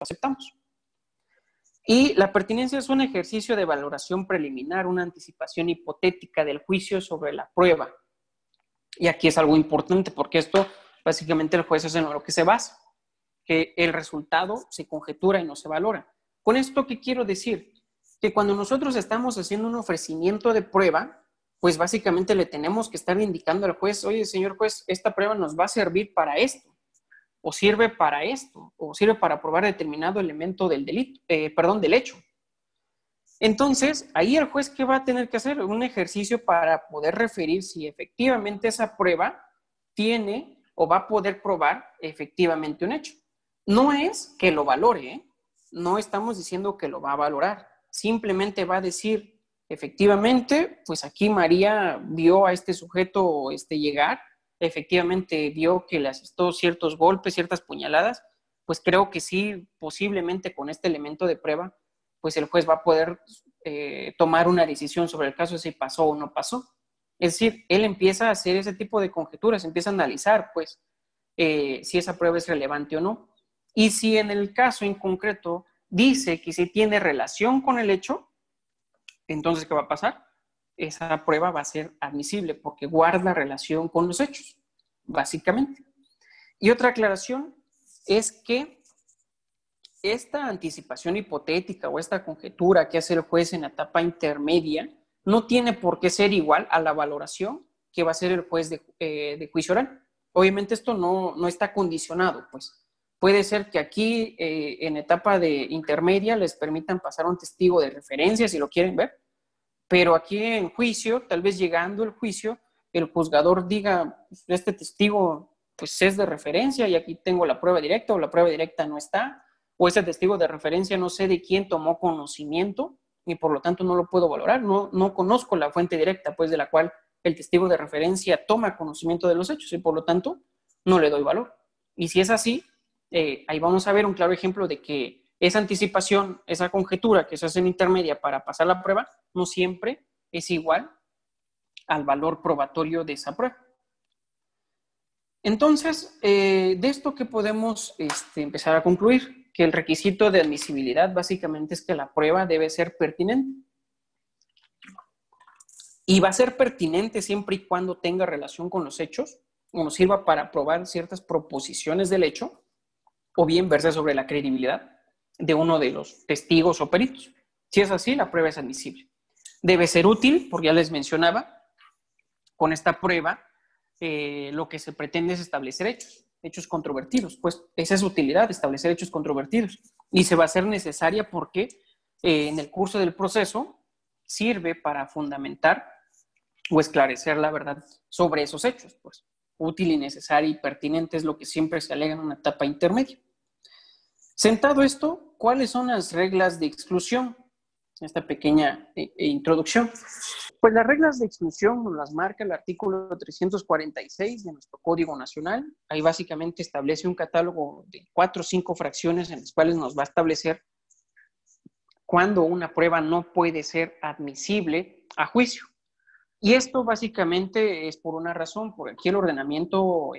aceptamos. Y la pertinencia es un ejercicio de valoración preliminar, una anticipación hipotética del juicio sobre la prueba. Y aquí es algo importante porque esto básicamente el juez es en lo que se basa, que el resultado se conjetura y no se valora. Con esto, ¿qué quiero decir? Que cuando nosotros estamos haciendo un ofrecimiento de prueba, pues básicamente le tenemos que estar indicando al juez, oye, señor juez, esta prueba nos va a servir para esto, o sirve para esto, o sirve para probar determinado elemento del delito, del hecho. Entonces, ahí el juez, ¿qué va a tener que hacer? Un ejercicio para poder referir si efectivamente esa prueba tiene o va a poder probar efectivamente un hecho. No es que lo valore, ¿eh? No estamos diciendo que lo va a valorar. Simplemente va a decir, efectivamente, pues aquí María vio a este sujeto llegar, efectivamente vio que le asestó ciertos golpes, ciertas puñaladas, pues creo que sí, posiblemente con este elemento de prueba, pues el juez va a poder tomar una decisión sobre el caso si pasó o no pasó. Es decir, él empieza a hacer ese tipo de conjeturas, empieza a analizar, pues, si esa prueba es relevante o no. Y si en el caso en concreto dice que sí tiene relación con el hecho, entonces, ¿qué va a pasar? Esa prueba va a ser admisible porque guarda relación con los hechos, básicamente. Y otra aclaración es que esta anticipación hipotética o esta conjetura que hace el juez en la etapa intermedia no tiene por qué ser igual a la valoración que va a hacer el juez de juicio oral. Obviamente esto no está condicionado, pues. Puede ser que aquí en etapa de intermedia les permitan pasar un testigo de referencia si lo quieren ver, pero aquí en juicio, tal vez llegando el juicio, el juzgador diga, este testigo pues es de referencia y aquí tengo la prueba directa o la prueba directa no está, o ese testigo de referencia no sé de quién tomó conocimiento y por lo tanto no lo puedo valorar, no conozco la fuente directa pues de la cual el testigo de referencia toma conocimiento de los hechos y por lo tanto no le doy valor. Y si es así, ahí vamos a ver un claro ejemplo de que esa anticipación, esa conjetura que se hace en intermedia para pasar la prueba, no siempre es igual al valor probatorio de esa prueba. Entonces, de esto que podemos empezar a concluir, que el requisito de admisibilidad básicamente es que la prueba debe ser pertinente. Y va a ser pertinente siempre y cuando tenga relación con los hechos, o nos sirva para probar ciertas proposiciones del hecho, o bien verse sobre la credibilidad de uno de los testigos o peritos. Si es así, la prueba es admisible. Debe ser útil, porque ya les mencionaba, con esta prueba lo que se pretende es establecer hechos controvertidos. Pues esa es su utilidad, establecer hechos controvertidos. Y se va a hacer necesaria porque en el curso del proceso sirve para fundamentar o esclarecer la verdad sobre esos hechos. Pues útil y necesaria y pertinente es lo que siempre se alega en una etapa intermedia. Sentado esto, ¿cuáles son las reglas de exclusión? Esta pequeña introducción. Pues las reglas de exclusión nos las marca el artículo 346 de nuestro Código Nacional. Ahí básicamente establece un catálogo de 4 o 5 fracciones en las cuales nos va a establecer cuándo una prueba no puede ser admisible a juicio. Y esto básicamente es por una razón, porque aquí el ordenamiento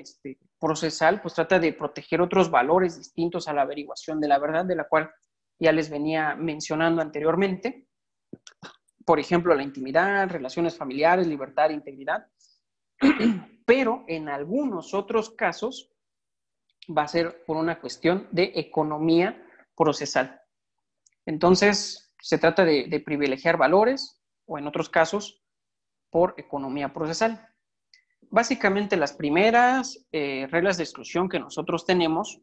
procesal pues trata de proteger otros valores distintos a la averiguación de la verdad, de la cual ya les venía mencionando anteriormente. Por ejemplo, la intimidad, relaciones familiares, libertad e integridad. Pero en algunos otros casos va a ser por una cuestión de economía procesal. Entonces, se trata de privilegiar valores o en otros casos por economía procesal. Básicamente las primeras reglas de exclusión que nosotros tenemos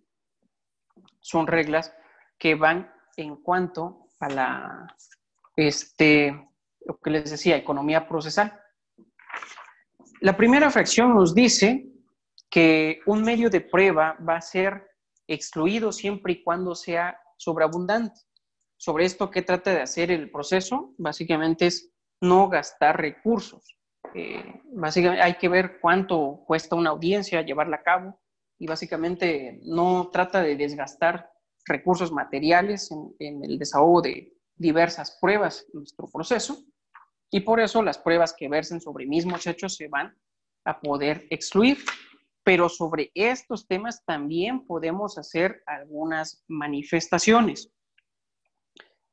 son reglas que van en cuanto a lo que les decía, economía procesal. La primera fracción nos dice que un medio de prueba va a ser excluido siempre y cuando sea sobreabundante. Sobre esto, ¿qué trata de hacer el proceso? Básicamente es no gastar recursos. Básicamente hay que ver cuánto cuesta una audiencia llevarla a cabo y básicamente no trata de desgastar recursos materiales en el desahogo de diversas pruebas en nuestro proceso y por eso las pruebas que versen sobre mismos hechos se van a poder excluir. pero sobre estos temas también podemos hacer algunas manifestaciones.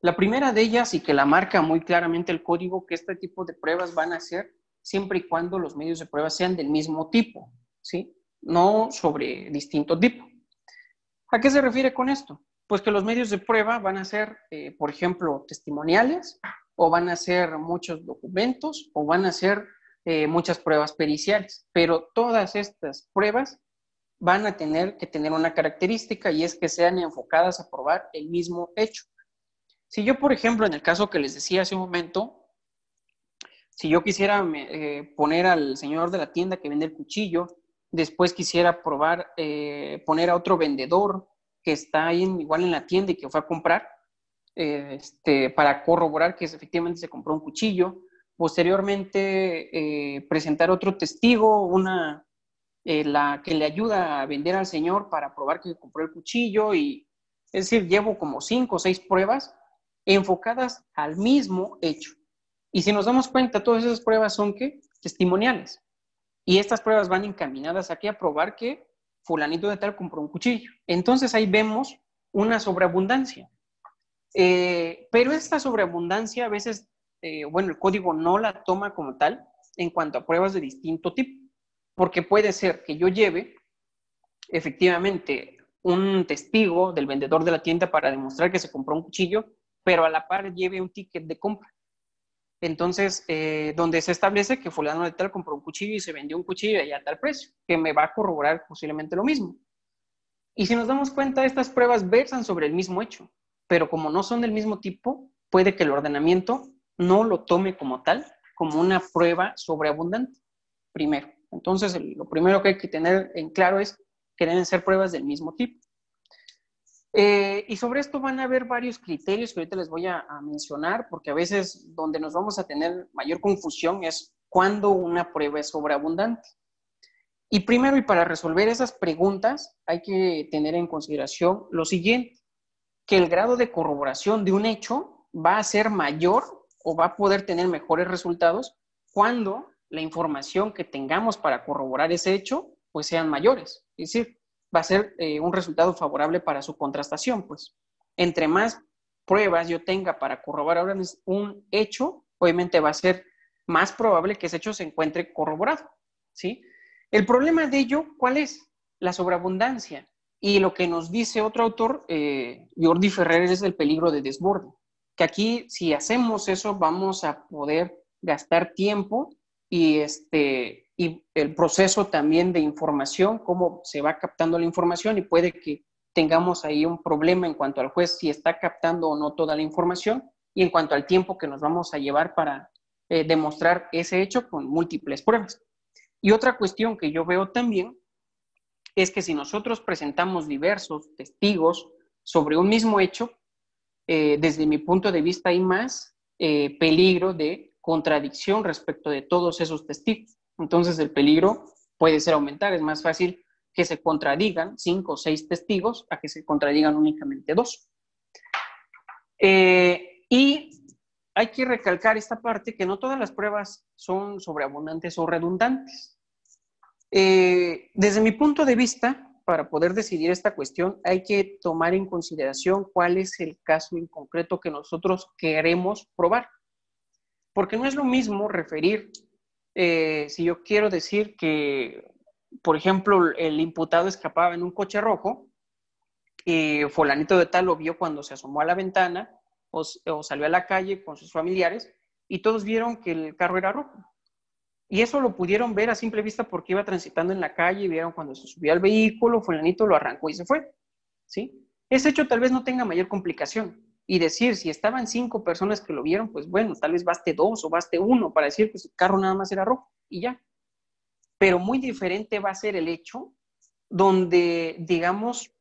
La primera de ellas, y que la marca muy claramente el código, que este tipo de pruebas van a ser siempre y cuando los medios de prueba sean del mismo tipo, ¿sí? No sobre distinto tipo. ¿A qué se refiere con esto? Pues que los medios de prueba van a ser, por ejemplo, testimoniales, o van a ser muchos documentos, o van a ser muchas pruebas periciales, pero todas estas pruebas van a tener que tener una característica, y es que sean enfocadas a probar el mismo hecho. Si yo, por ejemplo, en el caso que les decía hace un momento, si yo quisiera poner al señor de la tienda que vende el cuchillo, después quisiera probar, poner a otro vendedor que está ahí igual en la tienda y que fue a comprar, para corroborar que efectivamente se compró un cuchillo, posteriormente presentar otro testigo, la que le ayuda a vender al señor para probar que compró el cuchillo, y es decir, llevo como 5 o 6 pruebas enfocadas al mismo hecho. Y si nos damos cuenta, todas esas pruebas son ¿qué? Testimoniales. Y estas pruebas van encaminadas aquí a probar que fulanito de tal compró un cuchillo. Entonces ahí vemos una sobreabundancia. Pero esta sobreabundancia a veces, el código no la toma como tal en cuanto a pruebas de distinto tipo. Porque puede ser que yo lleve efectivamente un testigo del vendedor de la tienda para demostrar que se compró un cuchillo, pero a la par lleve un ticket de compra. Entonces, donde se establece que fulano de tal compró un cuchillo y se vendió un cuchillo a tal precio, que me va a corroborar posiblemente lo mismo. Y si nos damos cuenta, estas pruebas versan sobre el mismo hecho, pero como no son del mismo tipo, puede que el ordenamiento no lo tome como tal, como una prueba sobreabundante, primero. Entonces, lo primero que hay que tener en claro es que deben ser pruebas del mismo tipo. Y sobre esto van a haber varios criterios que ahorita les voy a mencionar, porque a veces donde nos vamos a tener mayor confusión es cuando una prueba es sobreabundante. Y primero, y para resolver esas preguntas, hay que tener en consideración lo siguiente, que el grado de corroboración de un hecho va a ser mayor o va a poder tener mejores resultados cuando la información que tengamos para corroborar ese hecho pues sean mayores. Es decir, va a ser un resultado favorable para su contrastación. Pues entre más pruebas yo tenga para corroborar un hecho, obviamente va a ser más probable que ese hecho se encuentre corroborado, ¿sí? El problema de ello, ¿cuál es? La sobreabundancia. Y lo que nos dice otro autor, Jordi Ferrer, es el peligro de desborde. Que aquí, si hacemos eso, vamos a poder gastar tiempo y el proceso también de información, cómo se va captando la información, y puede que tengamos ahí un problema en cuanto al juez si está captando o no toda la información, y en cuanto al tiempo que nos vamos a llevar para demostrar ese hecho con múltiples pruebas. Y otra cuestión que yo veo también es que si nosotros presentamos diversos testigos sobre un mismo hecho, desde mi punto de vista hay más peligro de contradicción respecto de todos esos testigos. Entonces el peligro puede ser aumentar, es más fácil que se contradigan 5 o 6 testigos a que se contradigan únicamente 2. Y hay que recalcar esta parte, que no todas las pruebas son sobreabundantes o redundantes. Desde mi punto de vista, para poder decidir esta cuestión, hay que tomar en consideración cuál es el caso en concreto que nosotros queremos probar. Porque no es lo mismo referir, si yo quiero decir que, por ejemplo, el imputado escapaba en un coche rojo, y fulanito de tal lo vio cuando se asomó a la ventana o salió a la calle con sus familiares, y todos vieron que el carro era rojo. Y eso lo pudieron ver a simple vista porque iba transitando en la calle y vieron cuando se subió al vehículo, fulanito lo arrancó y se fue, ¿sí? Ese hecho tal vez no tenga mayor complicación. Y decir, si estaban 5 personas que lo vieron, pues bueno, tal vez baste 2 o baste 1 para decir que el carro nada más era rojo y ya. Pero muy diferente va a ser el hecho donde, digamos,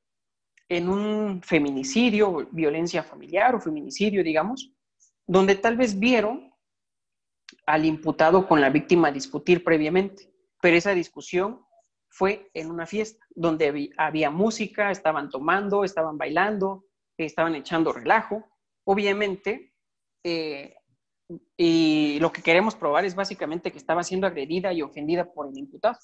en un feminicidio, violencia familiar o feminicidio, digamos, donde tal vez vieron al imputado con la víctima discutir previamente, pero esa discusión fue en una fiesta donde había música, estaban tomando, estaban bailando, estaban echando relajo. Obviamente, y lo que queremos probar es básicamente que estaba siendo agredida y ofendida por el imputado.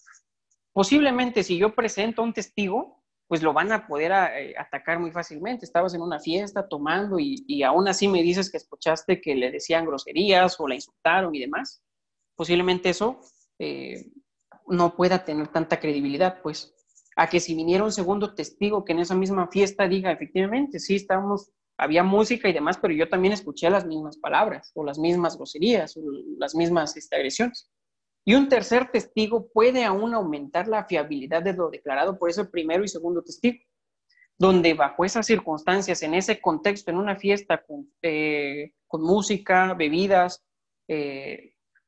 Posiblemente si yo presento a un testigo, pues lo van a poder atacar muy fácilmente. Estabas en una fiesta tomando y aún así me dices que escuchaste que le decían groserías o la insultaron y demás. Posiblemente eso no pueda tener tanta credibilidad, pues, a que si viniera un segundo testigo que en esa misma fiesta diga, efectivamente, sí, había música y demás, pero yo también escuché las mismas palabras, o las mismas groserías, o las mismas agresiones. Y un tercer testigo puede aún aumentar la fiabilidad de lo declarado por ese primero y segundo testigo, donde bajo esas circunstancias, en ese contexto, en una fiesta con música, bebidas,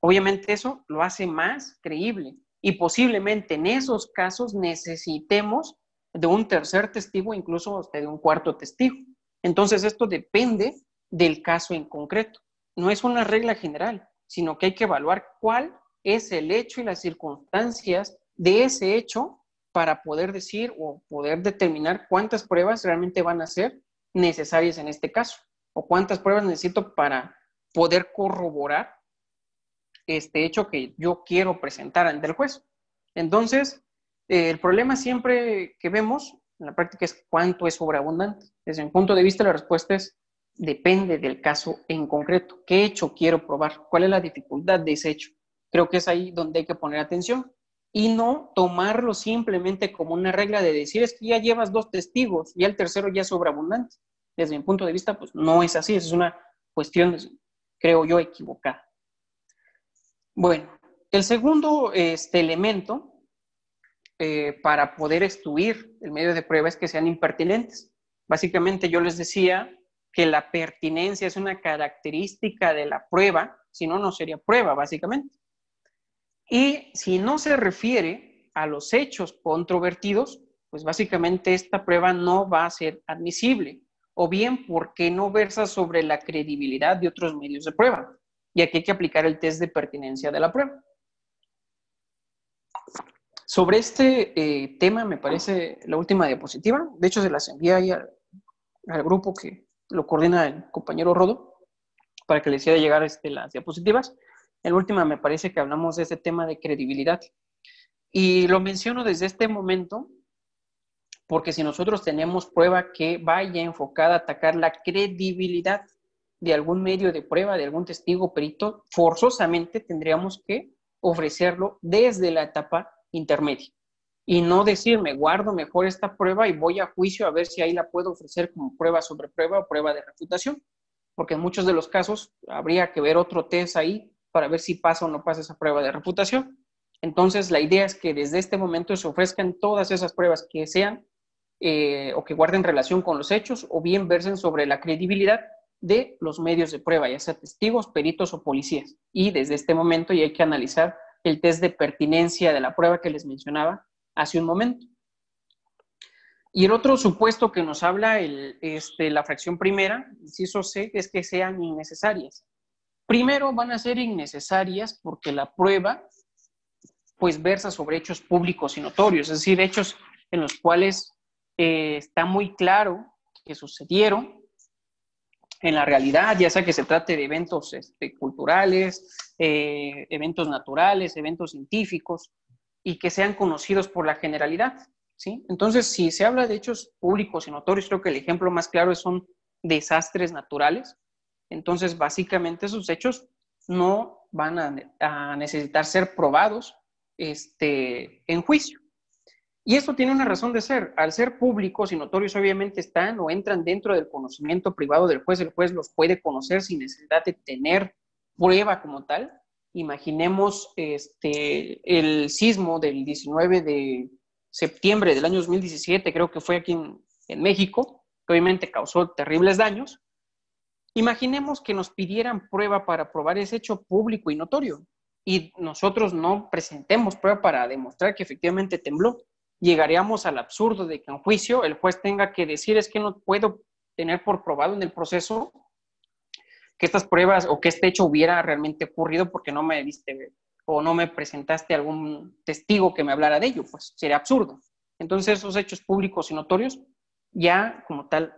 obviamente eso lo hace más creíble. Y posiblemente en esos casos necesitemos de un tercer testigo, incluso hasta de un cuarto testigo. Entonces esto depende del caso en concreto. No es una regla general, sino que hay que evaluar cuál es el hecho y las circunstancias de ese hecho para poder decir o poder determinar cuántas pruebas realmente van a ser necesarias en este caso, o cuántas pruebas necesito para poder corroborar este hecho que yo quiero presentar ante el juez. Entonces, el problema siempre que vemos en la práctica es cuánto es sobreabundante. Desde mi punto de vista, la respuesta es depende del caso en concreto. ¿Qué hecho quiero probar? ¿Cuál es la dificultad de ese hecho? Creo que es ahí donde hay que poner atención y no tomarlo simplemente como una regla de decir es que ya llevas 2 testigos, ya el tercero ya es sobreabundante. Desde mi punto de vista, pues no es así, es una cuestión, creo yo, equivocada. Bueno, el segundo elemento para poder excluir el medio de prueba es que sean impertinentes. Básicamente yo les decía que la pertinencia es una característica de la prueba, si no, no sería prueba, básicamente. Y si no se refiere a los hechos controvertidos, pues básicamente esta prueba no va a ser admisible, o bien porque no versa sobre la credibilidad de otros medios de prueba. Y aquí hay que aplicar el test de pertinencia de la prueba. Sobre este tema me parece la última diapositiva. De hecho, se las envié ahí al grupo que lo coordina el compañero Rodo para que le hiciera llegar las diapositivas. En la última me parece que hablamos de este tema de credibilidad. Y lo menciono desde este momento porque si nosotros tenemos prueba que vaya enfocada a atacar la credibilidad de algún medio de prueba, de algún testigo perito, forzosamente tendríamos que ofrecerlo desde la etapa intermedia. Y no decir, me guardo mejor esta prueba y voy a juicio a ver si ahí la puedo ofrecer como prueba sobre prueba o prueba de refutación. Porque en muchos de los casos habría que ver otro test ahí para ver si pasa o no pasa esa prueba de refutación. Entonces, la idea es que desde este momento se ofrezcan todas esas pruebas que sean o que guarden relación con los hechos o bien versen sobre la credibilidad de los medios de prueba, ya sea testigos, peritos o policías. Y desde este momento ya hay que analizar el test de pertinencia de la prueba que les mencionaba hace un momento. Y el otro supuesto que nos habla la fracción primera, inciso C, es que sean innecesarias. Primero van a ser innecesarias porque la prueba pues versa sobre hechos públicos y notorios, es decir, hechos en los cuales está muy claro que sucedieron en la realidad, ya sea que se trate de eventos culturales, eventos naturales, eventos científicos, y que sean conocidos por la generalidad, ¿sí? Entonces, si se habla de hechos públicos y notorios, creo que el ejemplo más claro son desastres naturales. Entonces, básicamente esos hechos no van a necesitar ser probados en juicio. Y esto tiene una razón de ser. Al ser públicos y notorios, obviamente están o entran dentro del conocimiento privado del juez. El juez los puede conocer sin necesidad de tener prueba como tal. Imaginemos el sismo del 19 de septiembre del año 2017, creo que fue aquí en México, que obviamente causó terribles daños. Imaginemos que nos pidieran prueba para probar ese hecho público y notorio y nosotros no presentemos prueba para demostrar que efectivamente tembló. Llegaríamos al absurdo de que en juicio el juez tenga que decir es que no puedo tener por probado en el proceso que estas pruebas o que este hecho hubiera realmente ocurrido porque no me diste o no me presentaste algún testigo que me hablara de ello, pues sería absurdo. Entonces esos hechos públicos y notorios ya como tal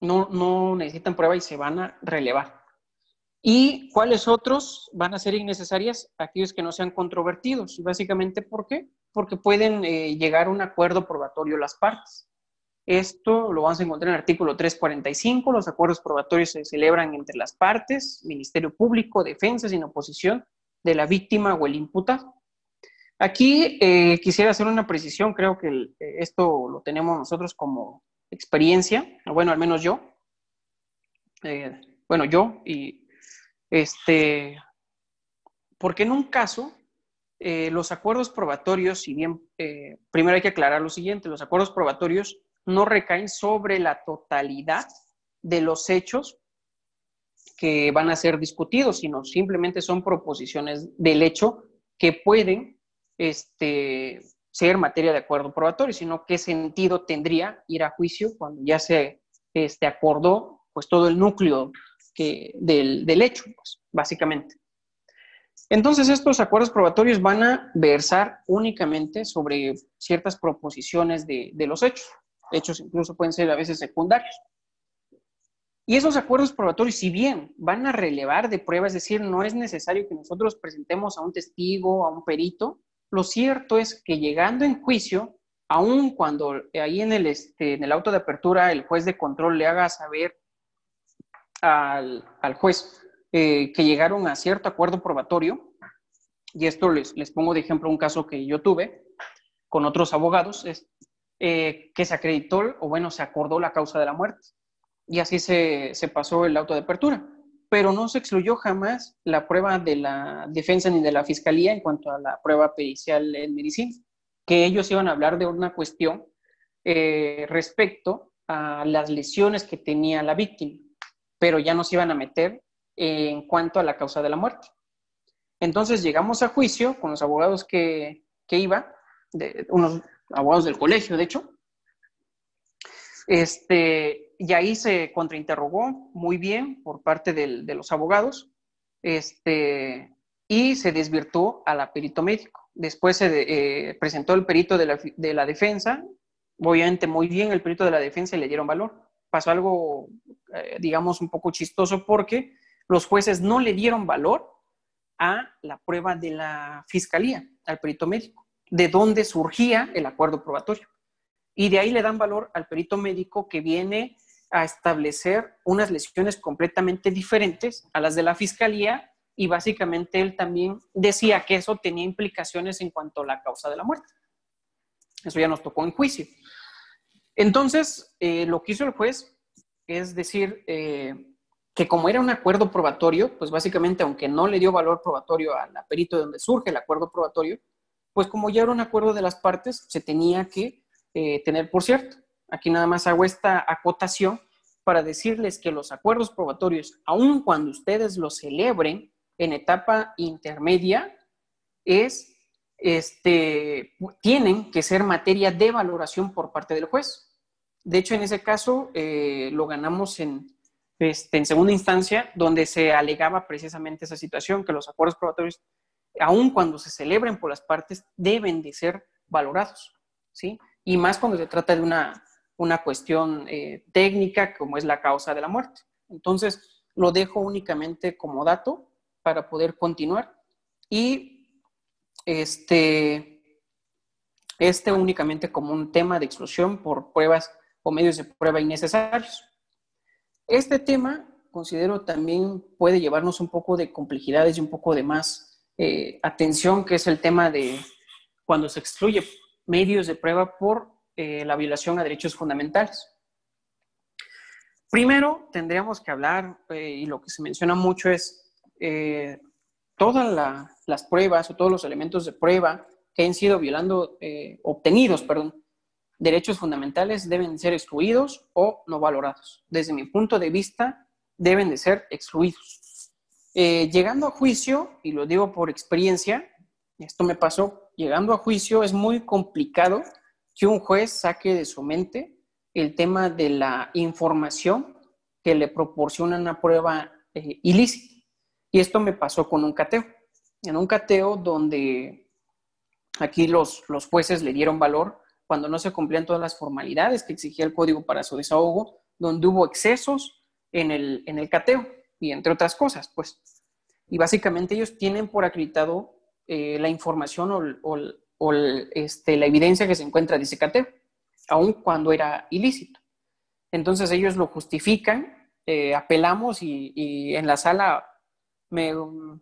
no necesitan prueba y se van a relevar. ¿Y cuáles otros van a ser innecesarias? Aquellos que no sean controvertidos. Básicamente, ¿por qué? Porque pueden llegar a un acuerdo probatorio las partes. Esto lo vamos a encontrar en el artículo 345. Los acuerdos probatorios se celebran entre las partes, Ministerio Público, defensa, sin oposición de la víctima o el imputado. Aquí quisiera hacer una precisión. Creo que esto lo tenemos nosotros como experiencia, bueno, al menos yo. Porque en un caso, los acuerdos probatorios, si bien, primero hay que aclarar lo siguiente, los acuerdos probatorios no recaen sobre la totalidad de los hechos que van a ser discutidos, sino simplemente son proposiciones del hecho que pueden ser materia de acuerdo probatorio, sino qué sentido tendría ir a juicio cuando ya se acordó pues todo el núcleo del hecho, pues, básicamente. Entonces, estos acuerdos probatorios van a versar únicamente sobre ciertas proposiciones de los hechos. Hechos incluso pueden ser a veces secundarios. Y esos acuerdos probatorios, si bien van a relevar de prueba, es decir, no es necesario que nosotros presentemos a un testigo, a un perito, lo cierto es que llegando en juicio, aun cuando ahí en el auto de apertura el juez de control le haga saber al juez que llegaron a cierto acuerdo probatorio, y esto les pongo de ejemplo un caso que yo tuve con otros abogados, que se acreditó, o bueno, se acordó la causa de la muerte, y así se pasó el auto de apertura, pero no se excluyó jamás la prueba de la defensa ni de la fiscalía en cuanto a la prueba pericial en medicina, que ellos iban a hablar de una cuestión respecto a las lesiones que tenía la víctima, pero ya no se iban a meter en cuanto a la causa de la muerte. Entonces llegamos a juicio con los abogados que iba, unos abogados del colegio, de hecho, y ahí se contrainterrogó muy bien por parte de los abogados, y se desvirtuó a la perito médico. Después se presentó el perito de la defensa, obviamente muy bien el perito de la defensa y le dieron valor. Pasó algo, digamos, un poco chistoso porque los jueces no le dieron valor a la prueba de la fiscalía, al perito médico, de dónde surgía el acuerdo probatorio. Y de ahí le dan valor al perito médico que viene a establecer unas lesiones completamente diferentes a las de la fiscalía, y básicamente él también decía que eso tenía implicaciones en cuanto a la causa de la muerte. Eso ya nos tocó en juicio. Entonces, lo que hizo el juez es decir que como era un acuerdo probatorio, pues básicamente, aunque no le dio valor probatorio a la perito de donde surge el acuerdo probatorio, pues como ya era un acuerdo de las partes, se tenía que tener por cierto. Aquí nada más hago esta acotación para decirles que los acuerdos probatorios, aun cuando ustedes los celebren en etapa intermedia, tienen que ser materia de valoración por parte del juez. De hecho, en ese caso lo ganamos en segunda instancia, donde se alegaba precisamente esa situación, que los acuerdos probatorios, aun cuando se celebren por las partes, deben de ser valorados, ¿sí? Y más cuando se trata de una cuestión técnica como es la causa de la muerte. Entonces, lo dejo únicamente como dato para poder continuar, y únicamente como un tema de exclusión por pruebas o medios de prueba innecesarios. Este tema considero también puede llevarnos un poco de complejidades y un poco de más atención, que es el tema de cuando se excluye medios de prueba por la violación a derechos fundamentales. Primero, tendríamos que hablar, y lo que se menciona mucho es todas las pruebas o todos los elementos de prueba que han sido obtenidos, derechos fundamentales deben ser excluidos o no valorados. Desde mi punto de vista, deben de ser excluidos. Llegando a juicio, y lo digo por experiencia, esto me pasó, llegando a juicio es muy complicado que un juez saque de su mente el tema de la información que le proporciona una prueba ilícita. Y esto me pasó con un cateo. En un cateo donde aquí los jueces le dieron valor cuando no se cumplían todas las formalidades que exigía el código para su desahogo, donde hubo excesos en el cateo. y entre otras cosas, pues. Y básicamente ellos tienen por acreditado la información la evidencia que se encuentra de ese cateo, aun cuando era ilícito. Entonces ellos lo justifican, apelamos y en la sala me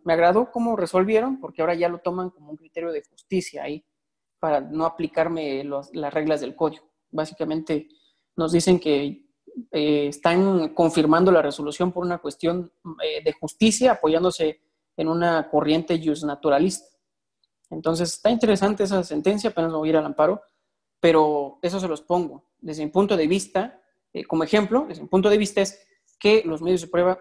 agradó cómo resolvieron, porque ahora ya lo toman como un criterio de justicia ahí, para no aplicarme las reglas del código. Básicamente nos dicen que están confirmando la resolución por una cuestión de justicia, apoyándose en una corriente justnaturalista. Entonces está interesante esa sentencia, apenas me voy a ir al amparo, pero eso se los pongo. Desde mi punto de vista, como ejemplo, desde mi punto de vista es que los medios de prueba,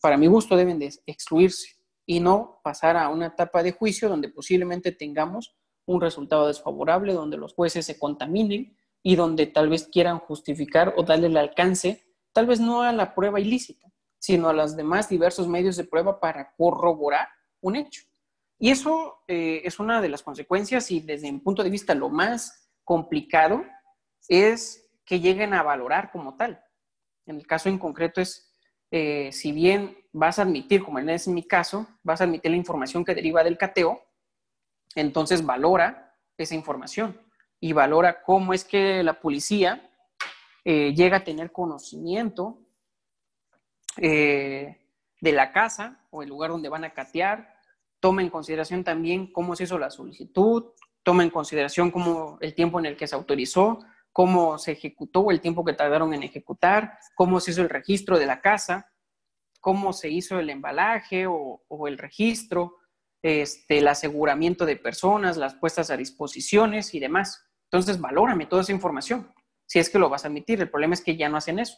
para mi gusto, deben de excluirse y no pasar a una etapa de juicio donde posiblemente tengamos un resultado desfavorable, donde los jueces se contaminen y donde tal vez quieran justificar o darle el alcance, tal vez no a la prueba ilícita, sino a los demás diversos medios de prueba para corroborar un hecho. Y eso es una de las consecuencias, y desde mi punto de vista lo más complicado es que lleguen a valorar como tal. En el caso en concreto es, si bien vas a admitir, como es mi caso, vas a admitir la información que deriva del cateo, entonces valora esa información y valora cómo es que la policía llega a tener conocimiento de la casa o el lugar donde van a catear, toma en consideración también cómo se hizo la solicitud, toma en consideración cómo el tiempo en el que se autorizó, cómo se ejecutó, el tiempo que tardaron en ejecutar, cómo se hizo el registro de la casa, cómo se hizo el embalaje o el registro, el aseguramiento de personas, las puestas a disposiciones y demás. Entonces, valórame toda esa información, si es que lo vas a admitir. El problema es que ya no hacen eso.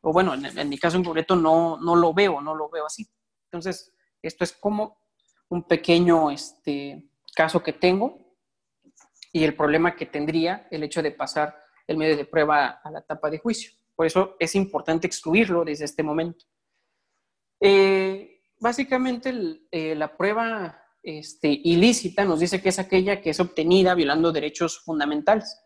O bueno, en mi caso en concreto no lo veo así. Entonces, esto es como un pequeño caso que tengo y el problema que tendría el hecho de pasar el medio de prueba a la etapa de juicio. Por eso es importante excluirlo desde este momento. Básicamente, la prueba ilícita nos dice que es aquella que es obtenida violando derechos fundamentales.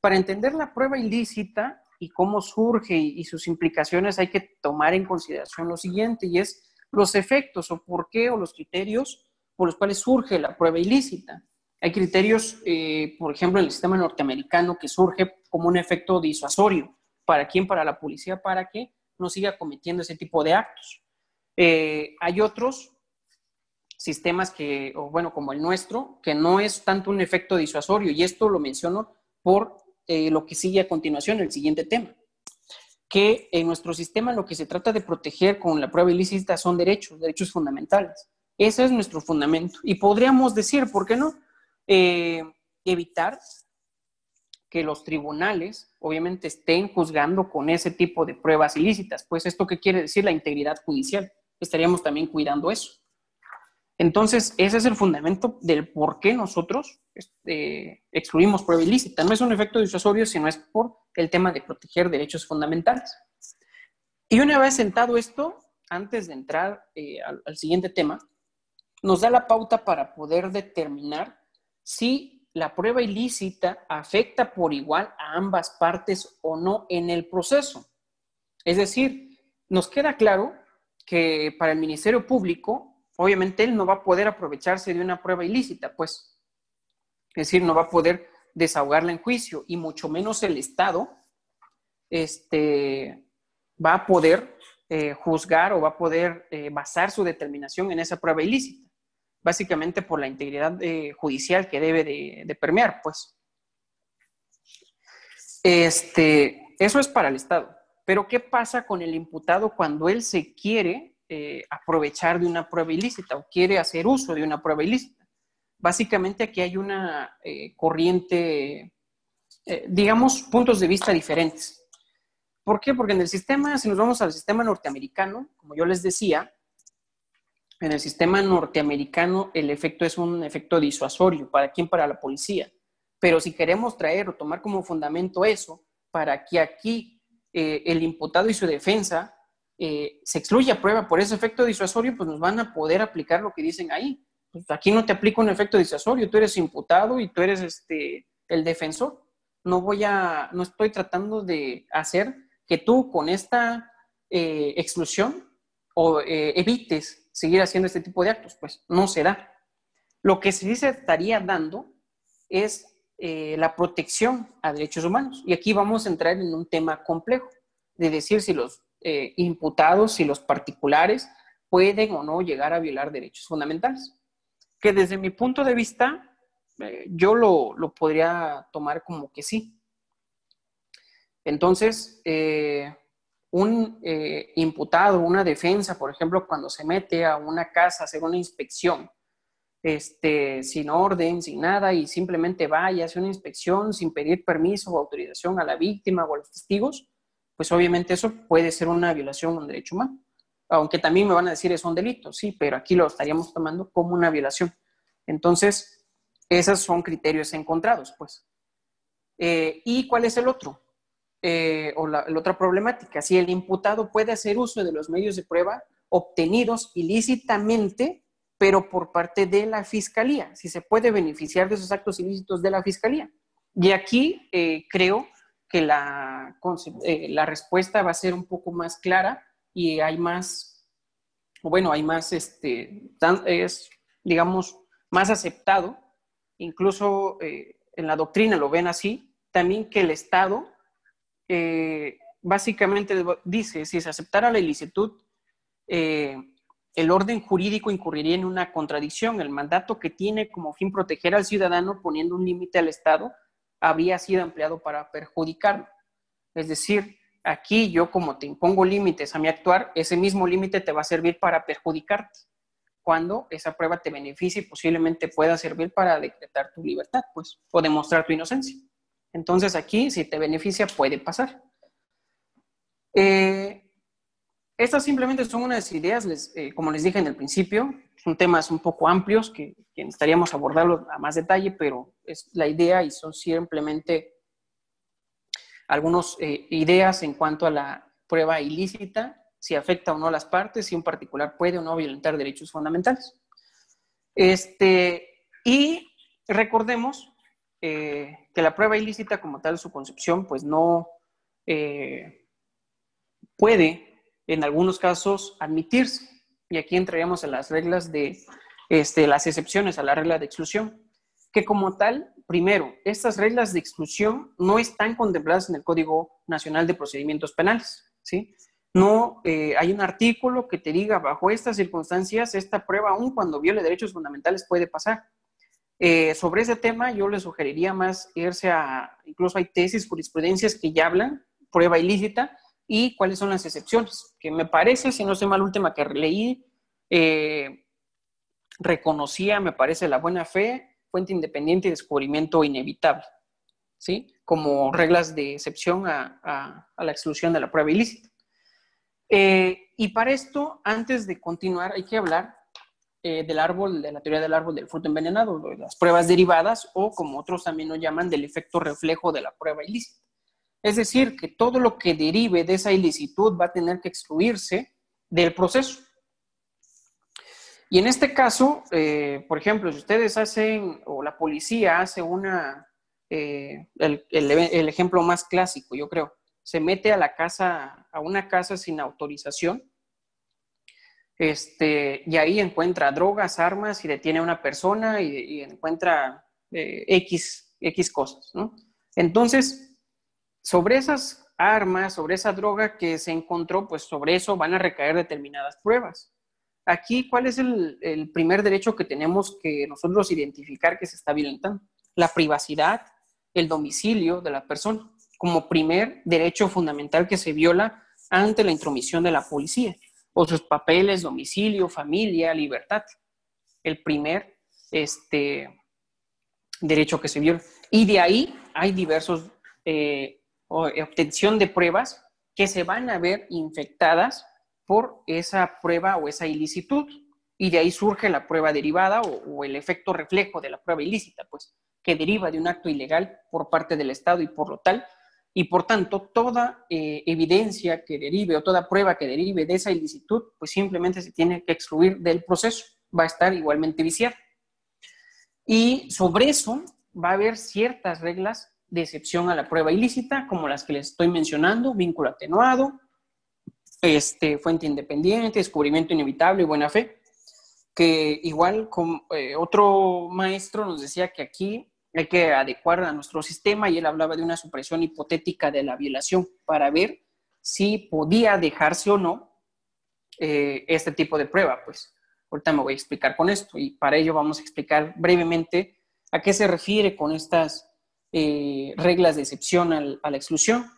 Para entender la prueba ilícita y cómo surge y sus implicaciones, hay que tomar en consideración lo siguiente, y es los efectos o por qué o los criterios por los cuales surge la prueba ilícita. Hay criterios, por ejemplo, en el sistema norteamericano, que surge como un efecto disuasorio. ¿Para quién? Para la policía, para que no siga cometiendo ese tipo de actos. Hay otros sistemas como el nuestro, que no es tanto un efecto disuasorio, y esto lo menciono por lo que sigue a continuación, el siguiente tema, que en nuestro sistema lo que se trata de proteger con la prueba ilícita son derechos fundamentales. Ese es nuestro fundamento, y podríamos decir, ¿por qué no? Evitar que los tribunales obviamente estén juzgando con ese tipo de pruebas ilícitas. Pues, ¿esto qué quiere decir? La integridad judicial. Estaríamos también cuidando eso. Entonces, ese es el fundamento del por qué nosotros excluimos prueba ilícita. No es un efecto disuasorio, sino es por el tema de proteger derechos fundamentales. Y una vez sentado esto, antes de entrar al siguiente tema, nos da la pauta para poder determinar si la prueba ilícita afecta por igual a ambas partes o no en el proceso. Es decir, nos queda claro que para el Ministerio Público, obviamente él no va a poder aprovecharse de una prueba ilícita, pues, es decir, no va a poder desahogarla en juicio, y mucho menos el Estado va a poder juzgar o va a poder basar su determinación en esa prueba ilícita, básicamente por la integridad judicial que debe de permear, pues. Eso es para el Estado. Pero ¿qué pasa con el imputado cuando él se quiere aprovechar de una prueba ilícita o quiere hacer uso de una prueba ilícita? Básicamente aquí hay una corriente, digamos, puntos de vista diferentes. ¿Por qué? Porque en el sistema, si nos vamos al sistema norteamericano, como yo les decía, en el sistema norteamericano el efecto es un efecto disuasorio. ¿Para quién? Para la policía. Pero si queremos traer o tomar como fundamento eso, para que aquí el imputado y su defensa se excluya prueba por ese efecto disuasorio, pues nos van a poder aplicar lo que dicen ahí. Pues aquí no te aplico un efecto disuasorio, tú eres imputado y tú eres el defensor. No estoy tratando de hacer que tú con esta exclusión o evites seguir haciendo este tipo de actos, pues no se da. Lo que sí se estaría dando es la protección a derechos humanos. Y aquí vamos a entrar en un tema complejo, de decir si los imputados, si los particulares pueden o no llegar a violar derechos fundamentales. Que desde mi punto de vista, yo lo podría tomar como que sí. Entonces, un imputado, una defensa, por ejemplo, cuando se mete a una casa a hacer una inspección, sin orden, sin nada, y simplemente va y hace una inspección sin pedir permiso o autorización a la víctima o a los testigos, pues obviamente eso puede ser una violación de un derecho humano. Aunque también me van a decir es un delito, sí, pero aquí lo estaríamos tomando como una violación. Entonces, esos son criterios encontrados, pues. ¿Y cuál es el otro? La otra problemática, si el imputado puede hacer uso de los medios de prueba obtenidos ilícitamente, pero por parte de la Fiscalía, si se puede beneficiar de esos actos ilícitos de la Fiscalía. Y aquí creo que la respuesta va a ser un poco más clara y hay más, es, digamos, más aceptado, incluso en la doctrina lo ven así, también que el Estado básicamente dice, si se aceptara la ilicitud, el orden jurídico incurriría en una contradicción. El mandato que tiene como fin proteger al ciudadano poniendo un límite al Estado habría sido empleado para perjudicarlo. Es decir, aquí yo como te impongo límites a mi actuar, ese mismo límite te va a servir para perjudicarte, cuando esa prueba te beneficia y posiblemente pueda servir para decretar tu libertad, pues, o demostrar tu inocencia. Entonces aquí, si te beneficia, puede pasar. Estas simplemente son unas ideas, como les dije en el principio, son temas un poco amplios que necesitaríamos abordarlos a más detalle, pero es la idea y son simplemente algunas ideas en cuanto a la prueba ilícita, si afecta o no a las partes, si un particular puede o no violentar derechos fundamentales. Y recordemos que la prueba ilícita como tal, su concepción, pues no puede en algunos casos admitirse. Y aquí entraríamos en las reglas de las excepciones a la regla de exclusión, que como tal, primero, estas reglas de exclusión no están contempladas en el Código Nacional de Procedimientos Penales, ¿sí? No hay un artículo que te diga, bajo estas circunstancias, esta prueba, aun cuando viole derechos fundamentales, puede pasar. Sobre ese tema, yo les sugeriría más irse a, incluso hay tesis, jurisprudencias que ya hablan, prueba ilícita, y cuáles son las excepciones, que me parece, si no estoy mal, la última que leí, reconocía, me parece, la buena fe, fuente independiente y descubrimiento inevitable, ¿sí? Como reglas de excepción a la exclusión de la prueba ilícita. Y para esto, antes de continuar, hay que hablar del árbol, de la teoría del árbol del fruto envenenado, de las pruebas derivadas, o como otros también lo llaman, del efecto reflejo de la prueba ilícita. Es decir, que todo lo que derive de esa ilicitud va a tener que excluirse del proceso. Y en este caso, por ejemplo, si ustedes hacen, o la policía hace el ejemplo más clásico, yo creo, se mete a una casa sin autorización, y ahí encuentra drogas, armas, y detiene a una persona y encuentra X cosas, ¿no? Entonces, sobre esas armas, sobre esa droga que se encontró, pues sobre eso van a recaer determinadas pruebas. Aquí, ¿cuál es el primer derecho que tenemos que nosotros identificar que se está violentando? La privacidad, el domicilio de la persona, como primer derecho fundamental que se viola ante la intromisión de la policía, o sus papeles, domicilio, familia, libertad. El primer derecho que se viola. Y de ahí hay diversos obtención de pruebas que se van a ver infectadas por esa prueba o esa ilicitud, y de ahí surge la prueba derivada o el efecto reflejo de la prueba ilícita, pues, que deriva de un acto ilegal por parte del Estado y por lo tal, y por tanto toda evidencia que derive o toda prueba que derive de esa ilicitud, pues simplemente se tiene que excluir del proceso, va a estar igualmente viciada. Y sobre eso va a haber ciertas reglas de excepción a la prueba ilícita, como las que les estoy mencionando: vínculo atenuado, fuente independiente, descubrimiento inevitable y buena fe. Que igual otro maestro nos decía que aquí hay que adecuar a nuestro sistema y él hablaba de una supresión hipotética de la violación para ver si podía dejarse o no este tipo de prueba. Pues ahorita me voy a explicar con esto y para ello vamos a explicar brevemente a qué se refiere con estas reglas de excepción a la exclusión.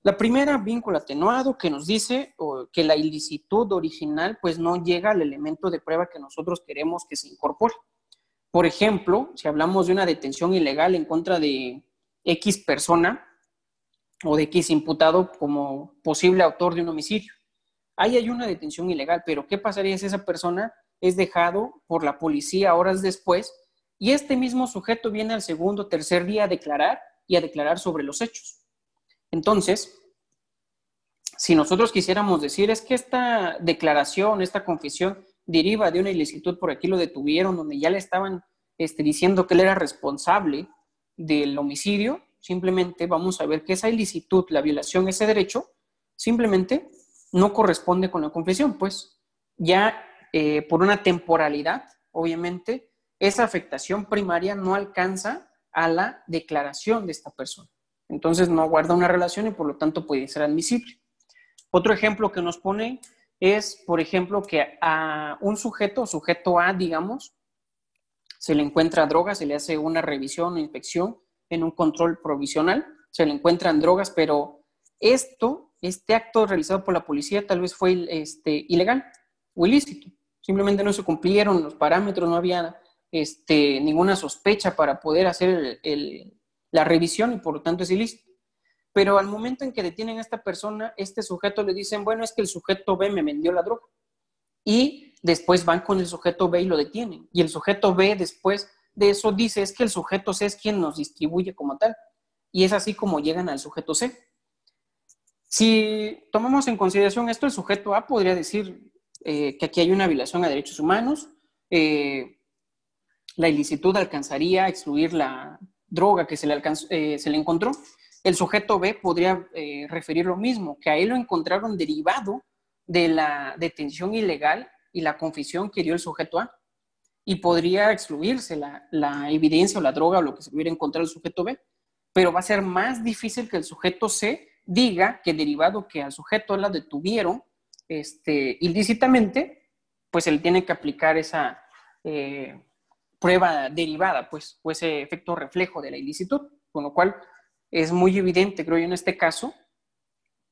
La primera, vínculo atenuado, que nos dice que la ilicitud original pues no llega al elemento de prueba que nosotros queremos que se incorpore. Por ejemplo, si hablamos de una detención ilegal en contra de X persona o de X imputado como posible autor de un homicidio. Ahí hay una detención ilegal, pero ¿qué pasaría si esa persona es dejado por la policía horas después y este mismo sujeto viene al segundo o tercer día a declarar sobre los hechos? Entonces, si nosotros quisiéramos decir es que esta declaración, esta confesión deriva de una ilicitud, por aquí lo detuvieron, donde ya le estaban diciendo que él era responsable del homicidio, simplemente vamos a ver que esa ilicitud, la violación, ese derecho, simplemente no corresponde con la confesión, pues ya por una temporalidad, obviamente, esa afectación primaria no alcanza a la declaración de esta persona. Entonces no guarda una relación y por lo tanto puede ser admisible. Otro ejemplo que nos pone es, por ejemplo, que a un sujeto este digamos, se le encuentra drogas, se le hace una revisión o inspección en un control provisional, se le encuentran drogas, pero este acto realizado por la policía tal vez fue ilegal o ilícito. Simplemente no se cumplieron los parámetros, no había ninguna sospecha para poder hacer la revisión y por lo tanto es ilícito. Pero al momento en que detienen a esta persona, este sujeto le dicen, bueno, es que el sujeto B me vendió la droga. Y después van con el sujeto B y lo detienen. Y el sujeto B después de eso dice, es que el sujeto C es quien nos distribuye como tal. Y es así como llegan al sujeto C. Si tomamos en consideración esto, el sujeto A podría decir que aquí hay una violación a derechos humanos, la ilicitud alcanzaría a excluir la droga que se le encontró. El sujeto B podría referir lo mismo, que a él lo encontraron derivado de la detención ilegal y la confesión que dio el sujeto A. Y podría excluirse la evidencia o la droga o lo que se hubiera encontrado el sujeto B. Pero va a ser más difícil que el sujeto C diga que derivado que al sujeto la detuvieron ilícitamente, pues se le tiene que aplicar esa prueba derivada, pues, o ese efecto reflejo de la ilicitud, con lo cual es muy evidente, creo yo, en este caso,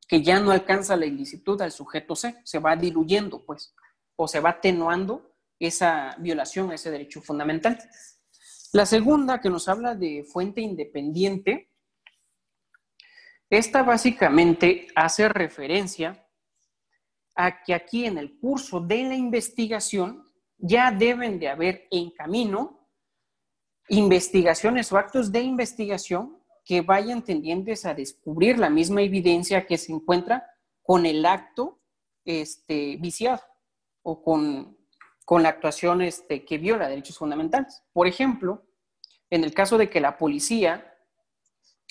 que ya no alcanza la ilicitud al sujeto C, se va diluyendo, pues, o se va atenuando esa violación a ese derecho fundamental. La segunda, que nos habla de fuente independiente, esta básicamente hace referencia a que aquí en el curso de la investigación ya deben de haber en camino investigaciones o actos de investigación que vayan tendientes a descubrir la misma evidencia que se encuentra con el acto viciado o con la actuación que viola derechos fundamentales. Por ejemplo, en el caso de que la policía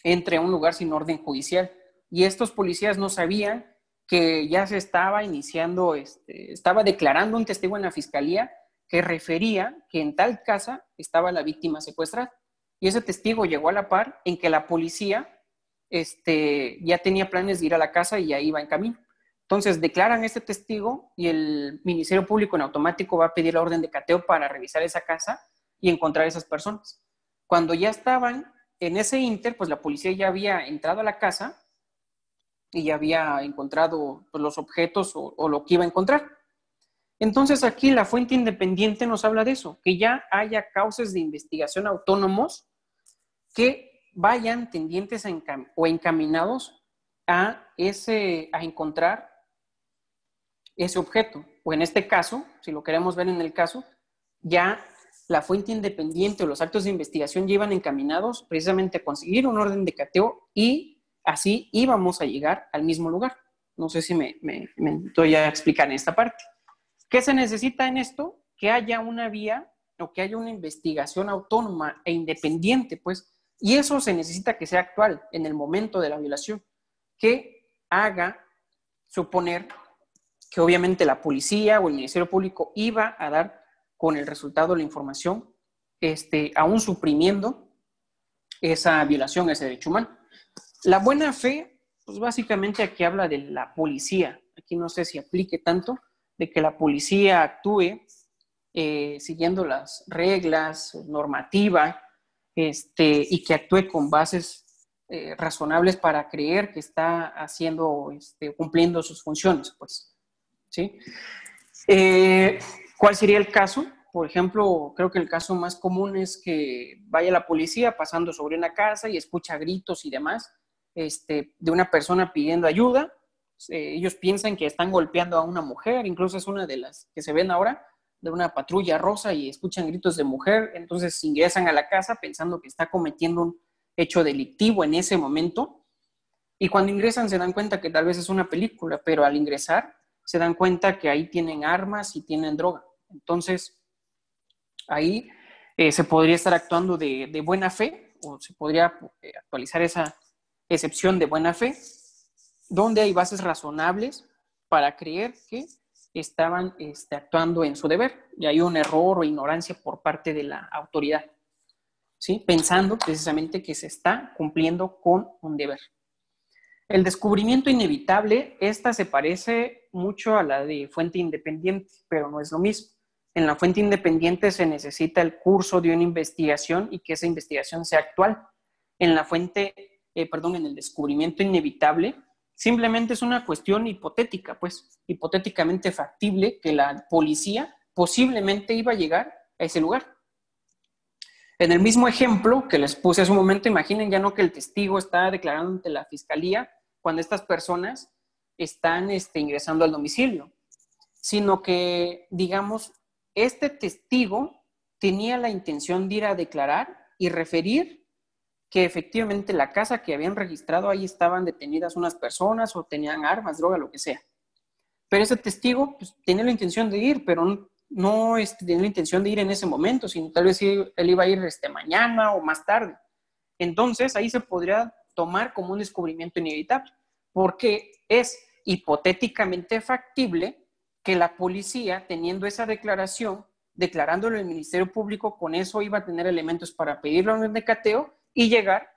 entre a un lugar sin orden judicial y estos policías no sabían que ya se estaba iniciando, estaba declarando un testigo en la fiscalía que refería que en tal casa estaba la víctima secuestrada. Y ese testigo llegó a la par en que la policía ya tenía planes de ir a la casa y ya iba en camino. Entonces declaran este testigo y el Ministerio Público en automático va a pedir la orden de cateo para revisar esa casa y encontrar a esas personas. Cuando ya estaban en ese inter, pues la policía ya había entrado a la casa y ya había encontrado pues, los objetos o lo que iba a encontrar. Entonces aquí la fuente independiente nos habla de eso, que ya haya causas de investigación autónomos que vayan tendientes o encaminados a encontrar ese objeto. O en este caso, si lo queremos ver en el caso, ya la fuente independiente o los actos de investigación llevan encaminados precisamente a conseguir un orden de cateo y así íbamos a llegar al mismo lugar. No sé si me estoy a explicar en esta parte. ¿Qué se necesita en esto? Que haya una vía o que haya una investigación autónoma e independiente, pues, y eso se necesita que sea actual en el momento de la violación, que haga suponer que obviamente la policía o el Ministerio Público iba a dar con el resultado de la información, aún suprimiendo esa violación a ese derecho humano. La buena fe, pues básicamente aquí habla de la policía. Aquí no sé si aplique tanto, de que la policía actúe siguiendo las reglas, normativa, y que actúe con bases razonables para creer que está haciendo, cumpliendo sus funciones, pues, ¿sí? ¿Cuál sería el caso? Por ejemplo, creo que el caso más común es que vaya la policía pasando sobre una casa y escucha gritos y demás, de una persona pidiendo ayuda. Ellos piensan que están golpeando a una mujer, incluso es una de las que se ven ahora, de una patrulla rosa, y escuchan gritos de mujer, entonces ingresan a la casa pensando que está cometiendo un hecho delictivo en ese momento, y cuando ingresan se dan cuenta que tal vez es una película, pero al ingresar se dan cuenta que ahí tienen armas y tienen droga. Entonces, ahí se podría estar actuando de buena fe, o se podría actualizar esa excepción de buena fe, donde hay bases razonables para creer que estaban actuando en su deber, y hay un error o ignorancia por parte de la autoridad, ¿sí? Pensando precisamente que se está cumpliendo con un deber. El descubrimiento inevitable, esta se parece mucho a la de fuente independiente, pero no es lo mismo. En la fuente independiente se necesita el curso de una investigación y que esa investigación sea actual. En la en el descubrimiento inevitable, simplemente es una cuestión hipotética, pues, hipotéticamente factible, que la policía posiblemente iba a llegar a ese lugar. En el mismo ejemplo que les puse hace un momento, imaginen ya no que el testigo está declarando ante la fiscalía cuando estas personas están ingresando al domicilio, sino que, digamos, este testigo tenía la intención de ir a declarar y referir que efectivamente la casa que habían registrado, ahí estaban detenidas unas personas o tenían armas, droga, lo que sea. Pero ese testigo pues, tenía la intención de ir, pero no tenía la intención de ir en ese momento, sino tal vez él iba a ir mañana o más tarde. Entonces, ahí se podría tomar como un descubrimiento inevitable, porque es hipotéticamente factible que la policía, teniendo esa declaración, declarándolo al Ministerio Público, con eso iba a tener elementos para pedirle un decateo y llegar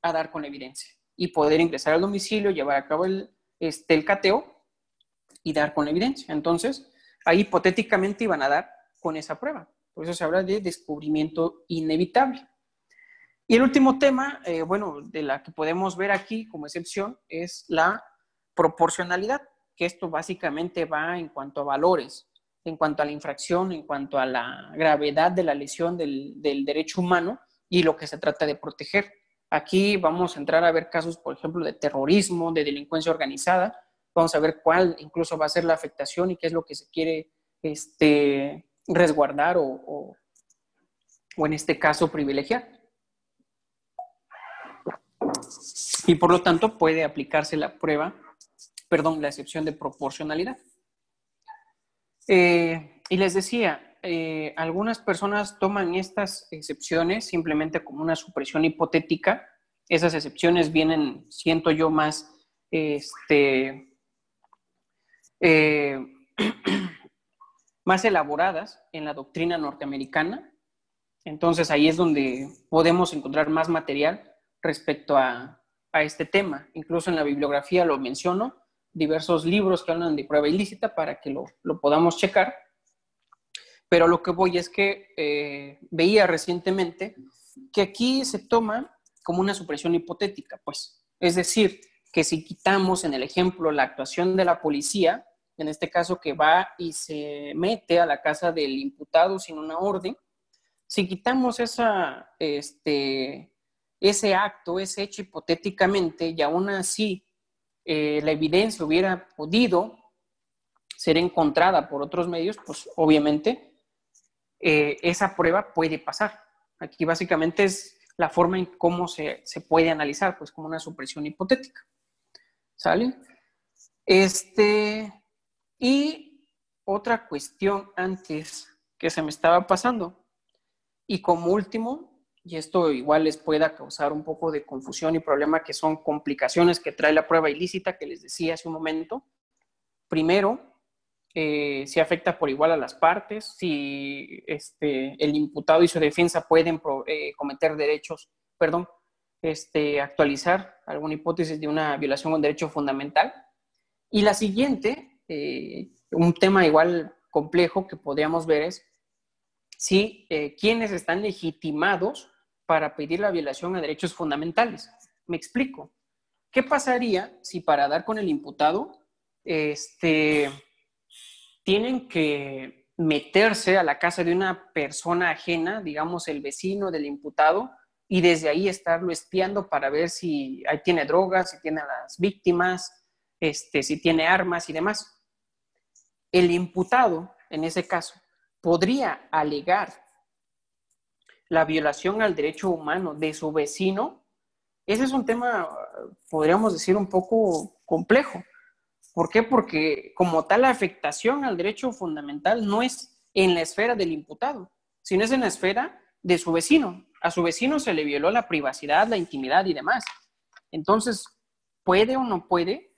a dar con evidencia y poder ingresar al domicilio, llevar a cabo el cateo y dar con evidencia. Entonces, ahí hipotéticamente iban a dar con esa prueba. Por eso se habla de descubrimiento inevitable. Y el último tema, de la que podemos ver aquí como excepción, es la proporcionalidad, que esto básicamente va en cuanto a valores, en cuanto a la infracción, en cuanto a la gravedad de la lesión del derecho humano y lo que se trata de proteger. Aquí vamos a entrar a ver casos, por ejemplo, de terrorismo, de delincuencia organizada. Vamos a ver cuál incluso va a ser la afectación y qué es lo que se quiere resguardar o en este caso privilegiar. Y por lo tanto puede aplicarse la excepción de proporcionalidad. Y les decía, algunas personas toman estas excepciones simplemente como una supresión hipotética. Esas excepciones vienen, siento yo, más más elaboradas en la doctrina norteamericana. Entonces ahí es donde podemos encontrar más material respecto a este tema. Incluso en la bibliografía lo menciono, diversos libros que hablan de prueba ilícita para que lo podamos checar. Pero lo que voy es que veía recientemente que aquí se toma como una supresión hipotética, pues. Es decir, que si quitamos en el ejemplo la actuación de la policía, en este caso que va y se mete a la casa del imputado sin una orden, si quitamos ese acto, ese hecho hipotéticamente, y aún así la evidencia hubiera podido ser encontrada por otros medios, pues obviamente esa prueba puede pasar. Aquí básicamente es la forma en cómo se puede analizar, pues como una supresión hipotética. ¿Sale? Y otra cuestión antes que se me estaba pasando, y como último, y esto igual les pueda causar un poco de confusión y problema, que son complicaciones que trae la prueba ilícita que les decía hace un momento. Primero, si afecta por igual a las partes, si el imputado y su defensa pueden cometer derechos, perdón, actualizar alguna hipótesis de una violación a un derecho fundamental. Y la siguiente, un tema igual complejo que podríamos ver es si quiénes están legitimados para pedir la violación a derechos fundamentales. Me explico. ¿Qué pasaría si para dar con el imputado tienen que meterse a la casa de una persona ajena, digamos el vecino del imputado, y desde ahí estarlo espiando para ver si ahí tiene drogas, si tiene a las víctimas, si tiene armas y demás? El imputado, en ese caso, podría alegar la violación al derecho humano de su vecino. Ese es un tema, podríamos decir, un poco complejo. ¿Por qué? Porque como tal la afectación al derecho fundamental no es en la esfera del imputado, sino es en la esfera de su vecino. A su vecino se le violó la privacidad, la intimidad y demás. Entonces, ¿puede o no puede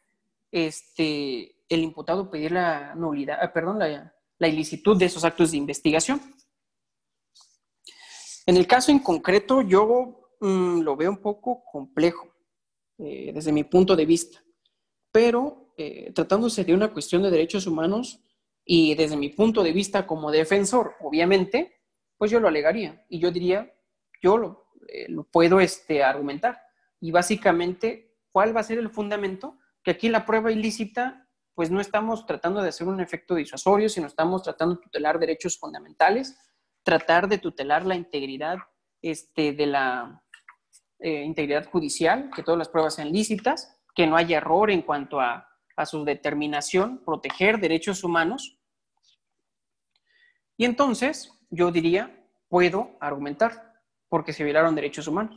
el imputado pedir la nulidad, la ilicitud de esos actos de investigación? En el caso en concreto, yo lo veo un poco complejo desde mi punto de vista, pero tratándose de una cuestión de derechos humanos y desde mi punto de vista como defensor, obviamente, pues yo lo alegaría y yo diría, yo lo puedo argumentar. Y básicamente, ¿cuál va a ser el fundamento? Que aquí la prueba ilícita, pues no estamos tratando de hacer un efecto disuasorio, sino estamos tratando de tutelar derechos fundamentales, tratar de tutelar la integridad de la integridad judicial, que todas las pruebas sean lícitas, que no haya error en cuanto a su determinación, proteger derechos humanos. Y entonces, yo diría, puedo argumentar porque se violaron derechos humanos.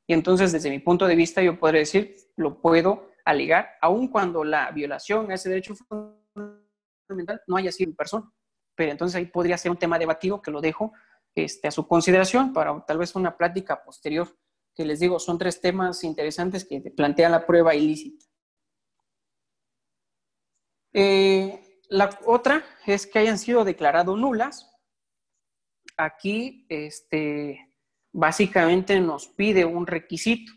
Y entonces, desde mi punto de vista, yo podría decir, lo puedo alegar, aun cuando la violación a ese derecho fundamental no haya sido en persona. Pero entonces ahí podría ser un tema debatido que lo dejo a su consideración para tal vez una plática posterior, que les digo, son 3 temas interesantes que plantea la prueba ilícita. La otra es que hayan sido declaradas nulas. Aquí básicamente nos pide un requisito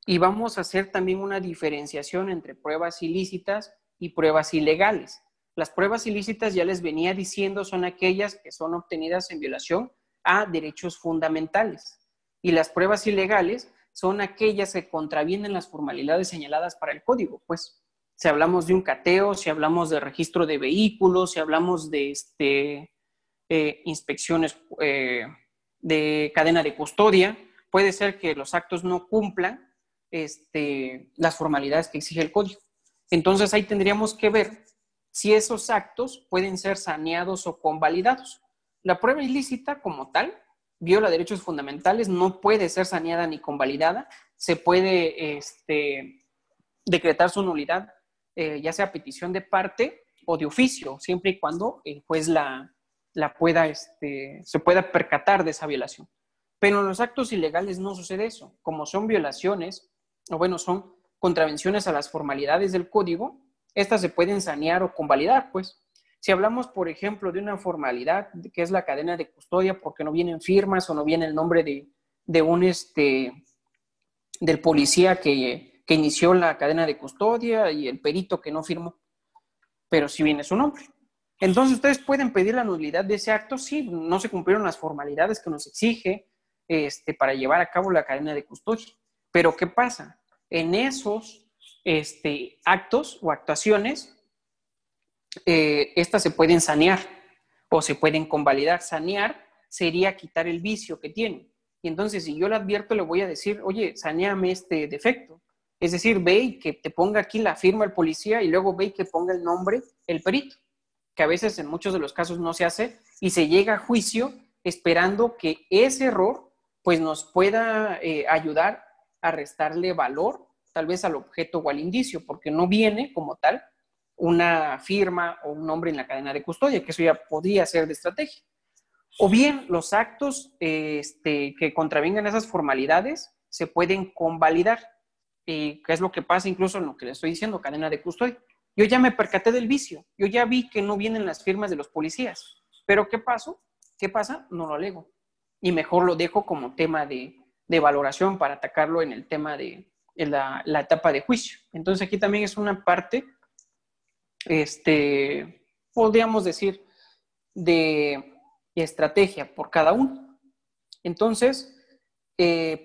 y vamos a hacer también una diferenciación entre pruebas ilícitas y pruebas ilegales. Las pruebas ilícitas, ya les venía diciendo, son aquellas que son obtenidas en violación a derechos fundamentales. Y las pruebas ilegales son aquellas que contravienen las formalidades señaladas para el código. Pues, si hablamos de un cateo, si hablamos de registro de vehículos, si hablamos de inspecciones de cadena de custodia, puede ser que los actos no cumplan las formalidades que exige el código. Entonces, ahí tendríamos que ver si esos actos pueden ser saneados o convalidados. La prueba ilícita como tal viola derechos fundamentales, no puede ser saneada ni convalidada, se puede decretar su nulidad, ya sea petición de parte o de oficio, siempre y cuando el juez se pueda percatar de esa violación. Pero en los actos ilegales no sucede eso. Como son violaciones, o bueno, son contravenciones a las formalidades del código, estas se pueden sanear o convalidar, pues. Si hablamos, por ejemplo, de una formalidad que es la cadena de custodia, porque no vienen firmas o no viene el nombre del policía que inició la cadena de custodia y el perito que no firmó, pero sí viene su nombre. Entonces, ustedes pueden pedir la nulidad de ese acto si no se cumplieron las formalidades que nos exige para llevar a cabo la cadena de custodia. Pero, ¿qué pasa? En esos actos o actuaciones, estas se pueden sanear o se pueden convalidar. Sanear sería quitar el vicio que tiene. Y entonces, si yo le advierto, le voy a decir, oye, saneame este defecto. Es decir, ve y que te ponga aquí la firma el policía y luego ve y que ponga el nombre el perito, que a veces en muchos de los casos no se hace y se llega a juicio esperando que ese error pues nos pueda ayudar a restarle valor tal vez al objeto o al indicio, porque no viene como tal una firma o un nombre en la cadena de custodia, que eso ya podría ser de estrategia. O bien los actos que contravengan esas formalidades se pueden convalidar, que es lo que pasa incluso en lo que le estoy diciendo, cadena de custodia. yo ya me percaté del vicio, yo ya vi que no vienen las firmas de los policías, pero ¿qué pasó? ¿Qué pasa? No lo alego. Y mejor lo dejo como tema de valoración para atacarlo en el tema de la etapa de juicio. Entonces aquí también es una parte, podríamos decir, de estrategia por cada uno. Entonces,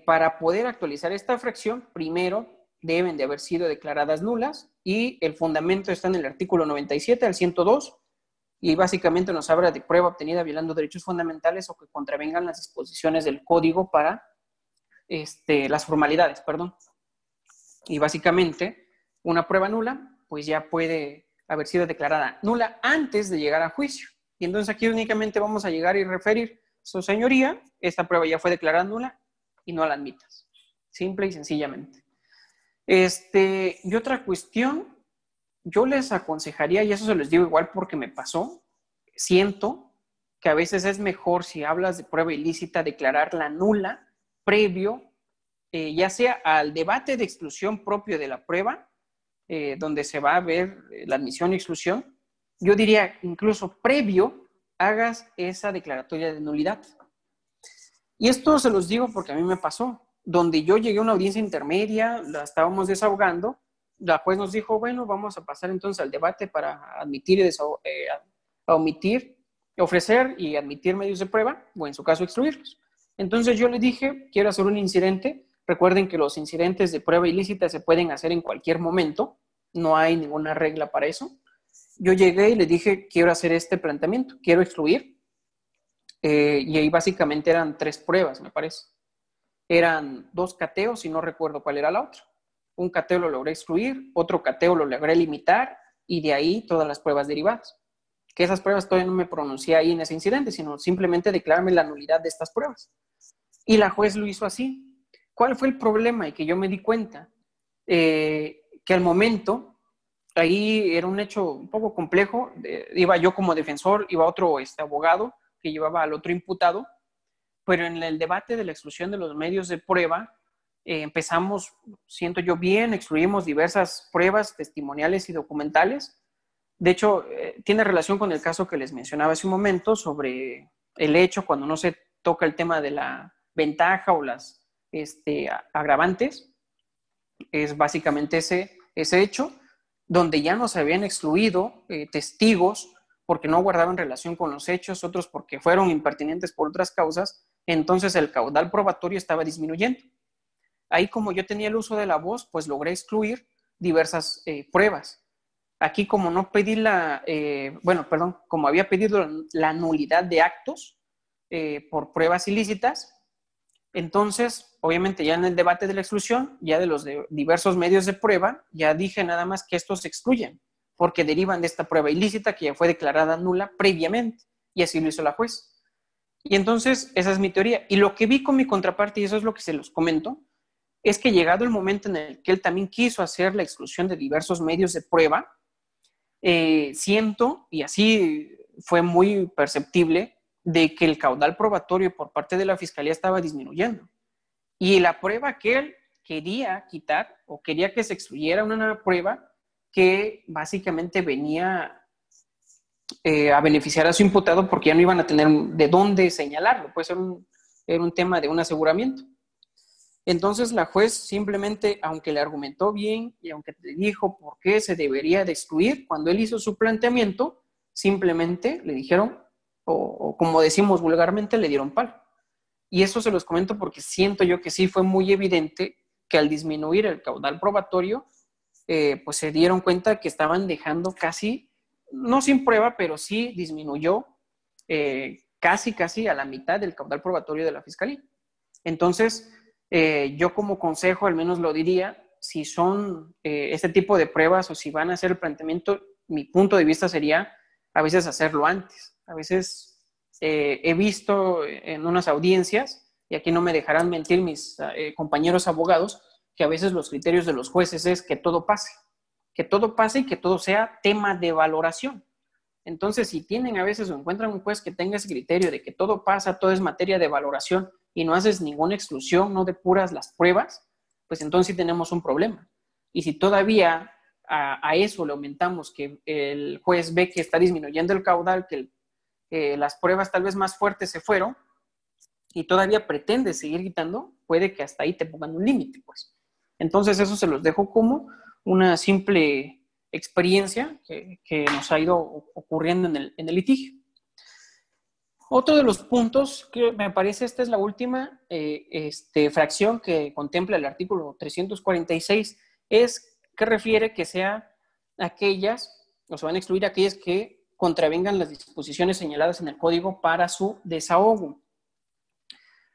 para poder actualizar esta fracción, primero deben de haber sido declaradas nulas y el fundamento está en el artículo 97 al 102 y básicamente nos habla de prueba obtenida violando derechos fundamentales o que contravengan las disposiciones del código para las formalidades, perdón. Y básicamente una prueba nula pues ya puede haber sido declarada nula antes de llegar a juicio. Y entonces aquí únicamente vamos a llegar y referir, su señoría, esta prueba ya fue declarada nula y no la admitas. Simple y sencillamente. Y otra cuestión, yo les aconsejaría, y eso se los digo igual porque me pasó, siento que a veces es mejor si hablas de prueba ilícita declararla nula previo, ya sea al debate de exclusión propio de la prueba, donde se va a ver la admisión y exclusión. Yo diría incluso previo hagas esa declaratoria de nulidad. Y esto se los digo porque a mí me pasó, donde yo llegué a una audiencia intermedia, la estábamos desahogando, la juez nos dijo, bueno, vamos a pasar entonces al debate para admitir y omitir, ofrecer y admitir medios de prueba, o en su caso excluirlos. Entonces yo le dije, quiero hacer un incidente. Recuerden que los incidentes de prueba ilícita se pueden hacer en cualquier momento, no hay ninguna regla para eso. Yo llegué y le dije, quiero hacer este planteamiento, quiero excluir, y ahí básicamente eran 3 pruebas, me parece. Eran 2 cateos y no recuerdo cuál era la otra. Un cateo lo logré excluir, otro cateo lo logré limitar y de ahí todas las pruebas derivadas. Que esas pruebas todavía no me pronuncié ahí en ese incidente, sino simplemente declararme la nulidad de estas pruebas. Y la juez lo hizo así. ¿Cuál fue el problema? Y que yo me di cuenta que al momento, ahí era un hecho un poco complejo, iba yo como defensor, iba otro abogado que llevaba al otro imputado, pero en el debate de la exclusión de los medios de prueba, empezamos, siento yo bien, excluimos diversas pruebas testimoniales y documentales. De hecho, tiene relación con el caso que les mencionaba hace un momento sobre el hecho cuando no se toca el tema de la ventaja o las agravantes. Es básicamente ese hecho donde ya nos habían excluido testigos porque no guardaban relación con los hechos, otros porque fueron impertinentes por otras causas. Entonces el caudal probatorio estaba disminuyendo. Ahí, como yo tenía el uso de la voz, pues logré excluir diversas pruebas. Aquí, como no pedí como había pedido la nulidad de actos por pruebas ilícitas, entonces, obviamente, ya en el debate de la exclusión, ya de los diversos medios de prueba, ya dije nada más que estos se excluyen, porque derivan de esta prueba ilícita que ya fue declarada nula previamente, y así lo hizo la juez. Y entonces, esa es mi teoría. Y lo que vi con mi contraparte, y eso es lo que se los comento, es que llegado el momento en el que él también quiso hacer la exclusión de diversos medios de prueba, siento, y así fue muy perceptible, de que el caudal probatorio por parte de la Fiscalía estaba disminuyendo. Y la prueba que él quería quitar o quería que se excluyera una nueva prueba que básicamente venía a beneficiar a su imputado porque ya no iban a tener de dónde señalarlo, pues era un tema de un aseguramiento. Entonces la juez simplemente, aunque le argumentó bien y aunque le dijo por qué se debería de excluir, cuando él hizo su planteamiento, simplemente le dijeron, o como decimos vulgarmente, le dieron palo. Y eso se los comento porque siento yo que sí fue muy evidente que al disminuir el caudal probatorio, pues se dieron cuenta que estaban dejando casi, no sin prueba, pero sí disminuyó casi a la mitad del caudal probatorio de la Fiscalía. Entonces, yo como consejo, al menos lo diría, si son este tipo de pruebas o si van a hacer el planteamiento, mi punto de vista sería a veces hacerlo antes. A veces he visto en unas audiencias, y aquí no me dejarán mentir mis compañeros abogados, que a veces los criterios de los jueces es que todo pase y que todo sea tema de valoración. Entonces, si tienen a veces o encuentran un juez que tenga ese criterio de que todo pasa, todo es materia de valoración y no haces ninguna exclusión, no depuras las pruebas, pues entonces sí tenemos un problema. Y si todavía a eso le aumentamos que el juez ve que está disminuyendo el caudal, que las pruebas tal vez más fuertes se fueron, y todavía pretende seguir quitando, puede que hasta ahí te pongan un límite, pues. Entonces eso se los dejo como una simple experiencia que nos ha ido ocurriendo en el litigio. Otro de los puntos, que me parece esta es la última fracción que contempla el artículo 346, es que refiere que sea aquellas, o se van a excluir aquellas que contravengan las disposiciones señaladas en el código para su desahogo.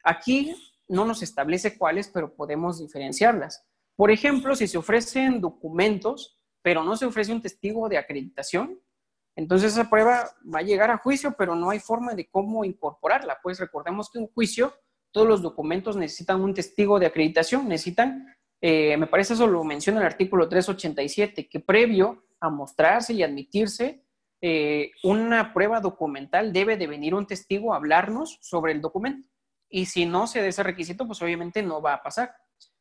Aquí no nos establece cuáles, pero podemos diferenciarlas. Por ejemplo, si se ofrecen documentos, pero no se ofrece un testigo de acreditación, entonces esa prueba va a llegar a juicio, pero no hay forma de cómo incorporarla. Pues recordemos que en un juicio todos los documentos necesitan un testigo de acreditación, necesitan, me parece eso lo menciona el artículo 387, que previo a mostrarse y admitirse una prueba documental debe de venir un testigo a hablarnos sobre el documento. Y si no se da ese requisito, pues obviamente no va a pasar.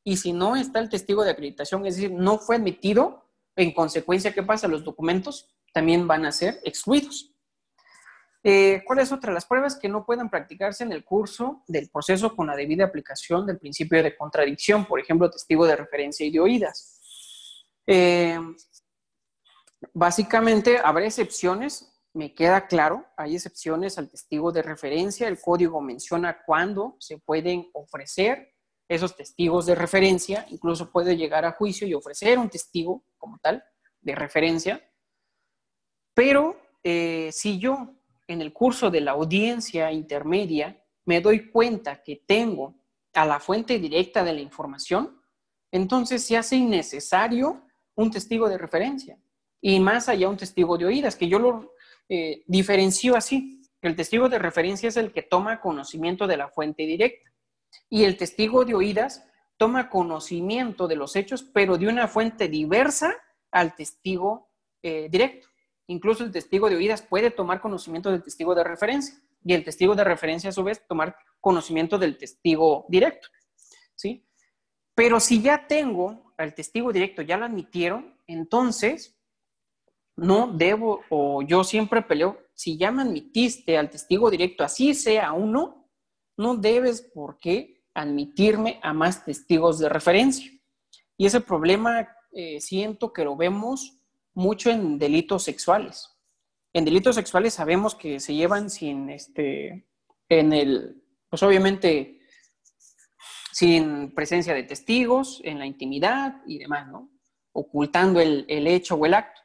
Y si no está el testigo de acreditación, es decir, no fue admitido, en consecuencia, ¿qué pasa? Los documentos también van a ser excluidos. ¿Cuál es otra? Las pruebas que no puedan practicarse en el curso del proceso con la debida aplicación del principio de contradicción, por ejemplo, testigo de referencia y de oídas. Básicamente, habrá excepciones, me queda claro, hay excepciones al testigo de referencia, el código menciona cuándo se pueden ofrecer esos testigos de referencia, incluso puede llegar a juicio y ofrecer un testigo como tal de referencia, pero si yo en el curso de la audiencia intermedia me doy cuenta que tengo a la fuente directa de la información, entonces se hace innecesario un testigo de referencia y más allá un testigo de oídas, que yo lo diferencio así. El testigo de referencia es el que toma conocimiento de la fuente directa y el testigo de oídas toma conocimiento de los hechos, pero de una fuente diversa al testigo directo. Incluso el testigo de oídas puede tomar conocimiento del testigo de referencia y el testigo de referencia a su vez tomar conocimiento del testigo directo, ¿sí? Pero si ya tengo al testigo directo, ya lo admitieron, entonces no debo, o yo siempre peleo, si ya me admitiste al testigo directo, así sea uno, no debes por qué admitirme a más testigos de referencia. Y ese problema siento que lo vemos mucho en delitos sexuales. En delitos sexuales sabemos que se llevan sin, pues obviamente, sin presencia de testigos, en la intimidad y demás, ¿no? Ocultando el hecho o el acto.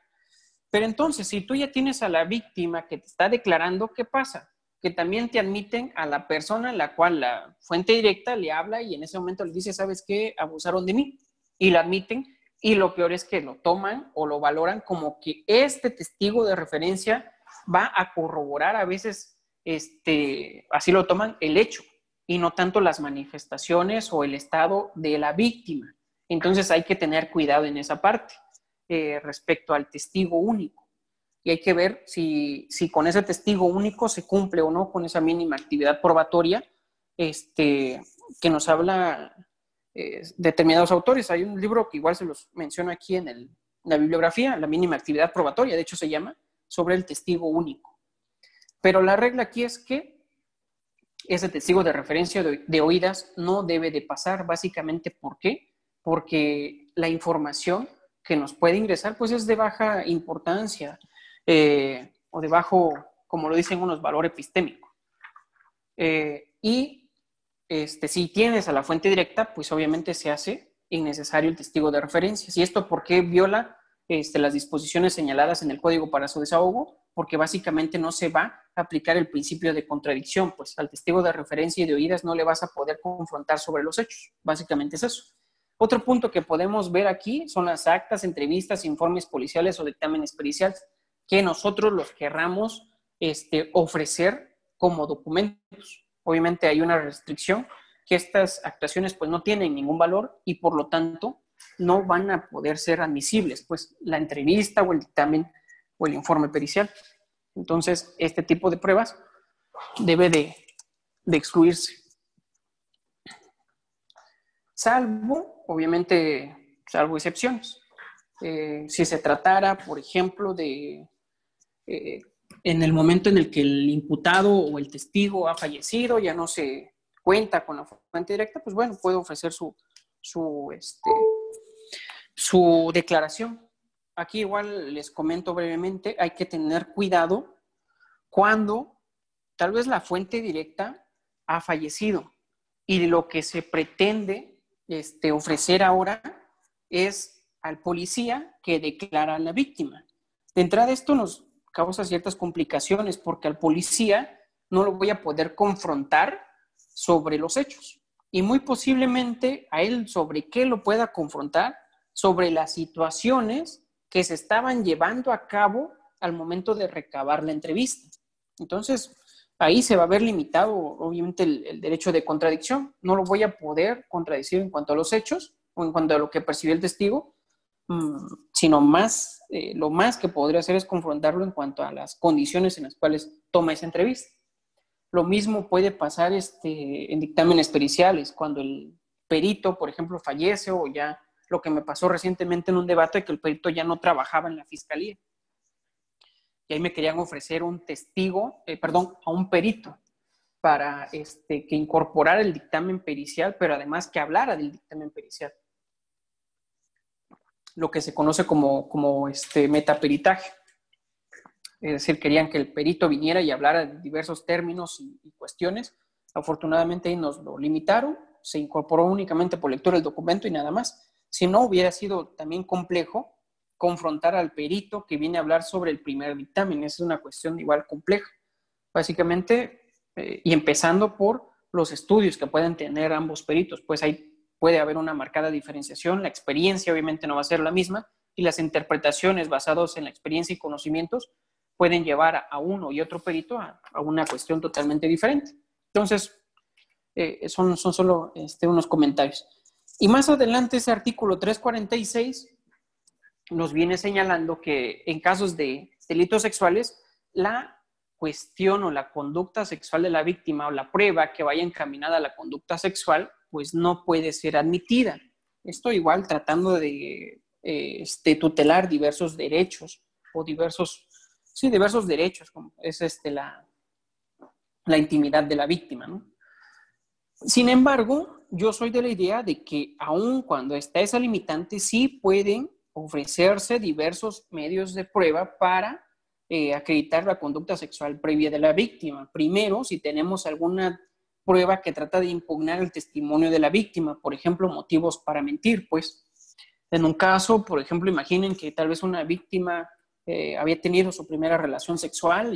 Pero entonces, si tú ya tienes a la víctima que te está declarando, ¿qué pasa? Que también te admiten a la persona en la cual la fuente directa le habla y en ese momento le dice, ¿sabes qué? Abusaron de mí. Y la admiten y lo peor es que lo toman o lo valoran como que este testigo de referencia va a corroborar a veces, así lo toman, el hecho y no tanto las manifestaciones o el estado de la víctima. Entonces hay que tener cuidado en esa parte respecto al testigo único. Y hay que ver si con ese testigo único se cumple o no con esa mínima actividad probatoria que nos habla determinados autores. Hay un libro que igual se los menciono aquí en la bibliografía, La mínima actividad probatoria, de hecho se llama, sobre el testigo único. Pero la regla aquí es que ese testigo de referencia de oídas no debe de pasar, básicamente, ¿por qué? Porque la información que nos puede ingresar pues es de baja importancia o de bajo, como lo dicen unos, valor epistémico. Si tienes a la fuente directa, pues obviamente se hace innecesario el testigo de referencia. ¿Y esto por qué viola las disposiciones señaladas en el Código para su desahogo? Porque básicamente no se va a aplicar el principio de contradicción, pues al testigo de referencia y de oídas no le vas a poder confrontar sobre los hechos. Básicamente es eso. Otro punto que podemos ver aquí son las actas, entrevistas, informes policiales o dictámenes periciales que nosotros los querramos ofrecer como documentos. Obviamente hay una restricción que estas actuaciones pues no tienen ningún valor y por lo tanto no van a poder ser admisibles, pues la entrevista o el dictamen o el informe pericial. Entonces, este tipo de pruebas debe de excluirse. Salvo, obviamente, salvo excepciones. si se tratara, por ejemplo, de en el momento en el que el imputado o el testigo ha fallecido, ya no se cuenta con la fuente directa, pues bueno, puede ofrecer su declaración. Aquí igual les comento brevemente, hay que tener cuidado cuando tal vez la fuente directa ha fallecido y lo que se pretende ofrecer ahora es al policía que declara a la víctima. De entrada esto nos causa ciertas complicaciones porque al policía no lo voy a poder confrontar sobre los hechos y muy posiblemente a él sobre qué lo pueda confrontar, sobre las situaciones que se estaban llevando a cabo al momento de recabar la entrevista. Entonces, ahí se va a ver limitado, obviamente, el derecho de contradicción. No lo voy a poder contradecir en cuanto a los hechos o en cuanto a lo que percibió el testigo, sino más, lo más que podría hacer es confrontarlo en cuanto a las condiciones en las cuales toma esa entrevista. Lo mismo puede pasar en dictámenes periciales, cuando el perito, por ejemplo, fallece o ya lo que me pasó recientemente en un debate, que el perito ya no trabajaba en la fiscalía. Y ahí me querían ofrecer un testigo, a un perito, para que incorporara el dictamen pericial, pero además que hablara del dictamen pericial. Lo que se conoce como metaperitaje. Es decir, querían que el perito viniera y hablara de diversos términos y cuestiones. Afortunadamente ahí nos lo limitaron, se incorporó únicamente por lectura del documento y nada más. Si no, hubiera sido también complejo confrontar al perito que viene a hablar sobre el primer dictamen. Esa es una cuestión igual compleja. Básicamente, y empezando por los estudios que pueden tener ambos peritos, pues ahí puede haber una marcada diferenciación. La experiencia obviamente no va a ser la misma y las interpretaciones basadas en la experiencia y conocimientos pueden llevar a uno y otro perito a una cuestión totalmente diferente. Entonces, son solo unos comentarios. Y más adelante ese artículo 346 nos viene señalando que en casos de delitos sexuales, la cuestión o la conducta sexual de la víctima o la prueba que vaya encaminada a la conducta sexual, pues no puede ser admitida. Esto igual tratando de tutelar diversos derechos o diversos derechos, como es la intimidad de la víctima, ¿no? Sin embargo, yo soy de la idea de que aun cuando está esa limitante, sí pueden ofrecerse diversos medios de prueba para acreditar la conducta sexual previa de la víctima. Primero, si tenemos alguna prueba que trata de impugnar el testimonio de la víctima, por ejemplo, motivos para mentir, pues. En un caso, por ejemplo, imaginen que tal vez una víctima había tenido su primera relación sexual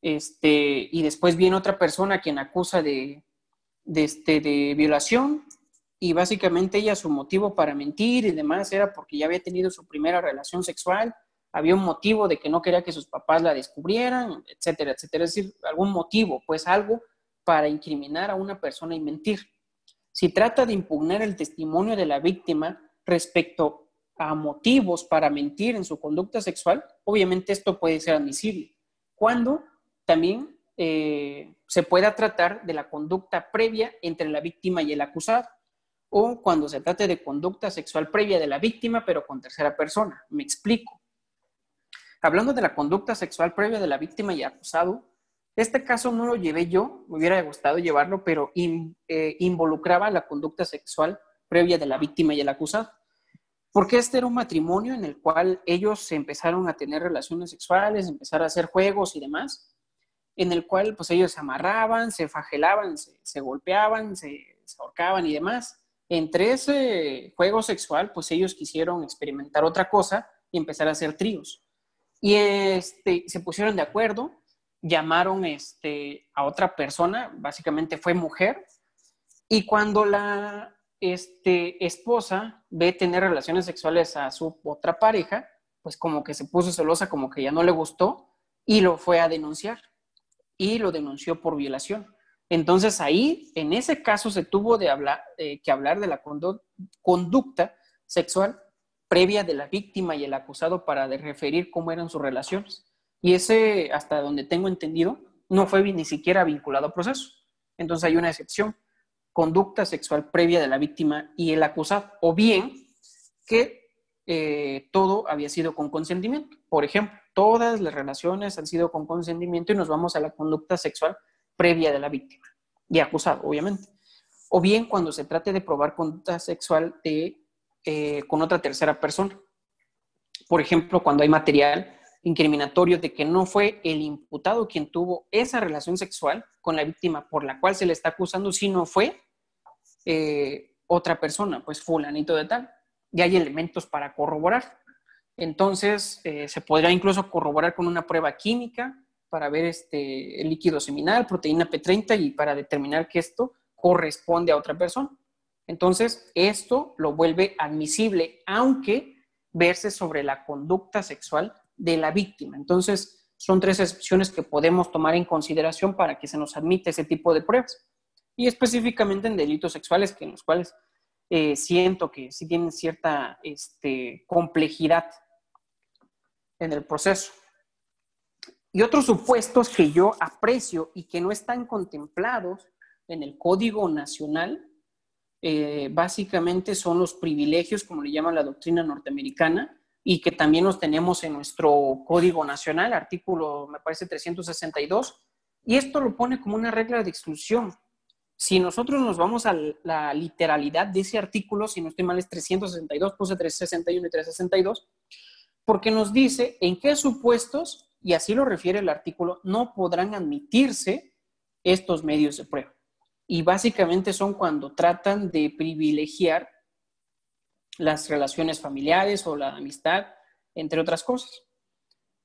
y después viene otra persona quien acusa de violación y básicamente ella su motivo para mentir y demás era porque ya había tenido su primera relación sexual, había un motivo de que no quería que sus papás la descubrieran, etcétera, etcétera. Es decir, algún motivo, pues algo para incriminar a una persona y mentir. Si trata de impugnar el testimonio de la víctima respecto a motivos para mentir en su conducta sexual, obviamente esto puede ser admisible. Cuando también se pueda tratar de la conducta previa entre la víctima y el acusado, o cuando se trate de conducta sexual previa de la víctima, pero con tercera persona. Me explico. Hablando de la conducta sexual previa de la víctima y acusado, este caso no lo llevé yo, me hubiera gustado llevarlo, pero involucraba la conducta sexual previa de la víctima y el acusado. Porque este era un matrimonio en el cual ellos empezaron a tener relaciones sexuales, empezaron a hacer juegos y demás, en el cual pues ellos se amarraban, se flagelaban, se golpeaban, se ahorcaban y demás. Entre ese juego sexual, pues ellos quisieron experimentar otra cosa y empezar a hacer tríos. Y se pusieron de acuerdo, llamaron a otra persona, básicamente fue mujer, y cuando la esposa ve tener relaciones sexuales a su otra pareja, pues como que se puso celosa, como que ya no le gustó, y lo fue a denunciar, y lo denunció por violación. Entonces ahí, en ese caso, se tuvo que hablar de la conducta sexual previa de la víctima y el acusado para referir cómo eran sus relaciones. Y ese, hasta donde tengo entendido, no fue ni siquiera vinculado a proceso. Entonces hay una excepción, conducta sexual previa de la víctima y el acusado. O bien que todo había sido con consentimiento. Por ejemplo, todas las relaciones han sido con consentimiento y nos vamos a la conducta sexual previa de la víctima y acusado, obviamente. O bien cuando se trate de probar conducta sexual con otra tercera persona. Por ejemplo, cuando hay material incriminatorio de que no fue el imputado quien tuvo esa relación sexual con la víctima por la cual se le está acusando, sino fue otra persona, pues fulanito de tal. Y hay elementos para corroborar. Entonces, se podrá incluso corroborar con una prueba química para ver el líquido seminal, proteína P30 y para determinar que esto corresponde a otra persona. Entonces, esto lo vuelve admisible, aunque verse sobre la conducta sexual de la víctima. Entonces, son 3 excepciones que podemos tomar en consideración para que se nos admita ese tipo de pruebas. Y específicamente en delitos sexuales, en los cuales siento que sí tienen cierta complejidad en el proceso. Y otros supuestos que yo aprecio y que no están contemplados en el Código Nacional, básicamente son los privilegios, como le llama la doctrina norteamericana, y que también los tenemos en nuestro Código Nacional, artículo, me parece, 362, y esto lo pone como una regla de exclusión. Si nosotros nos vamos a la literalidad de ese artículo, si no estoy mal es 362, puse 361 y 362, porque nos dice en qué supuestos, y así lo refiere el artículo, no podrán admitirse estos medios de prueba. Y básicamente son cuando tratan de privilegiar las relaciones familiares o la amistad, entre otras cosas.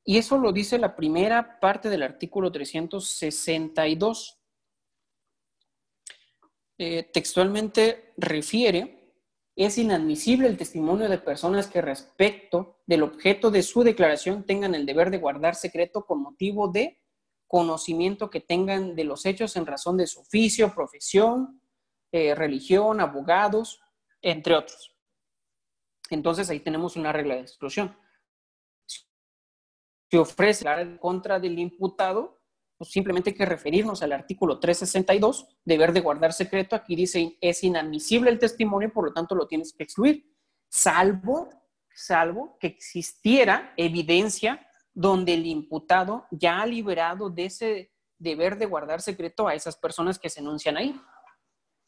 Y eso lo dice la primera parte del artículo 362. Textualmente refiere: es inadmisible el testimonio de personas que respecto del objeto de su declaración tengan el deber de guardar secreto con motivo de conocimiento que tengan de los hechos en razón de su oficio, profesión, religión, abogados, entre otros. Entonces ahí tenemos una regla de exclusión. Si ofrece en contra del imputado, pues simplemente hay que referirnos al artículo 362, deber de guardar secreto. Aquí dice, es inadmisible el testimonio, por lo tanto lo tienes que excluir, salvo que existiera evidencia donde el imputado ya ha liberado de ese deber de guardar secreto a esas personas que se enuncian ahí.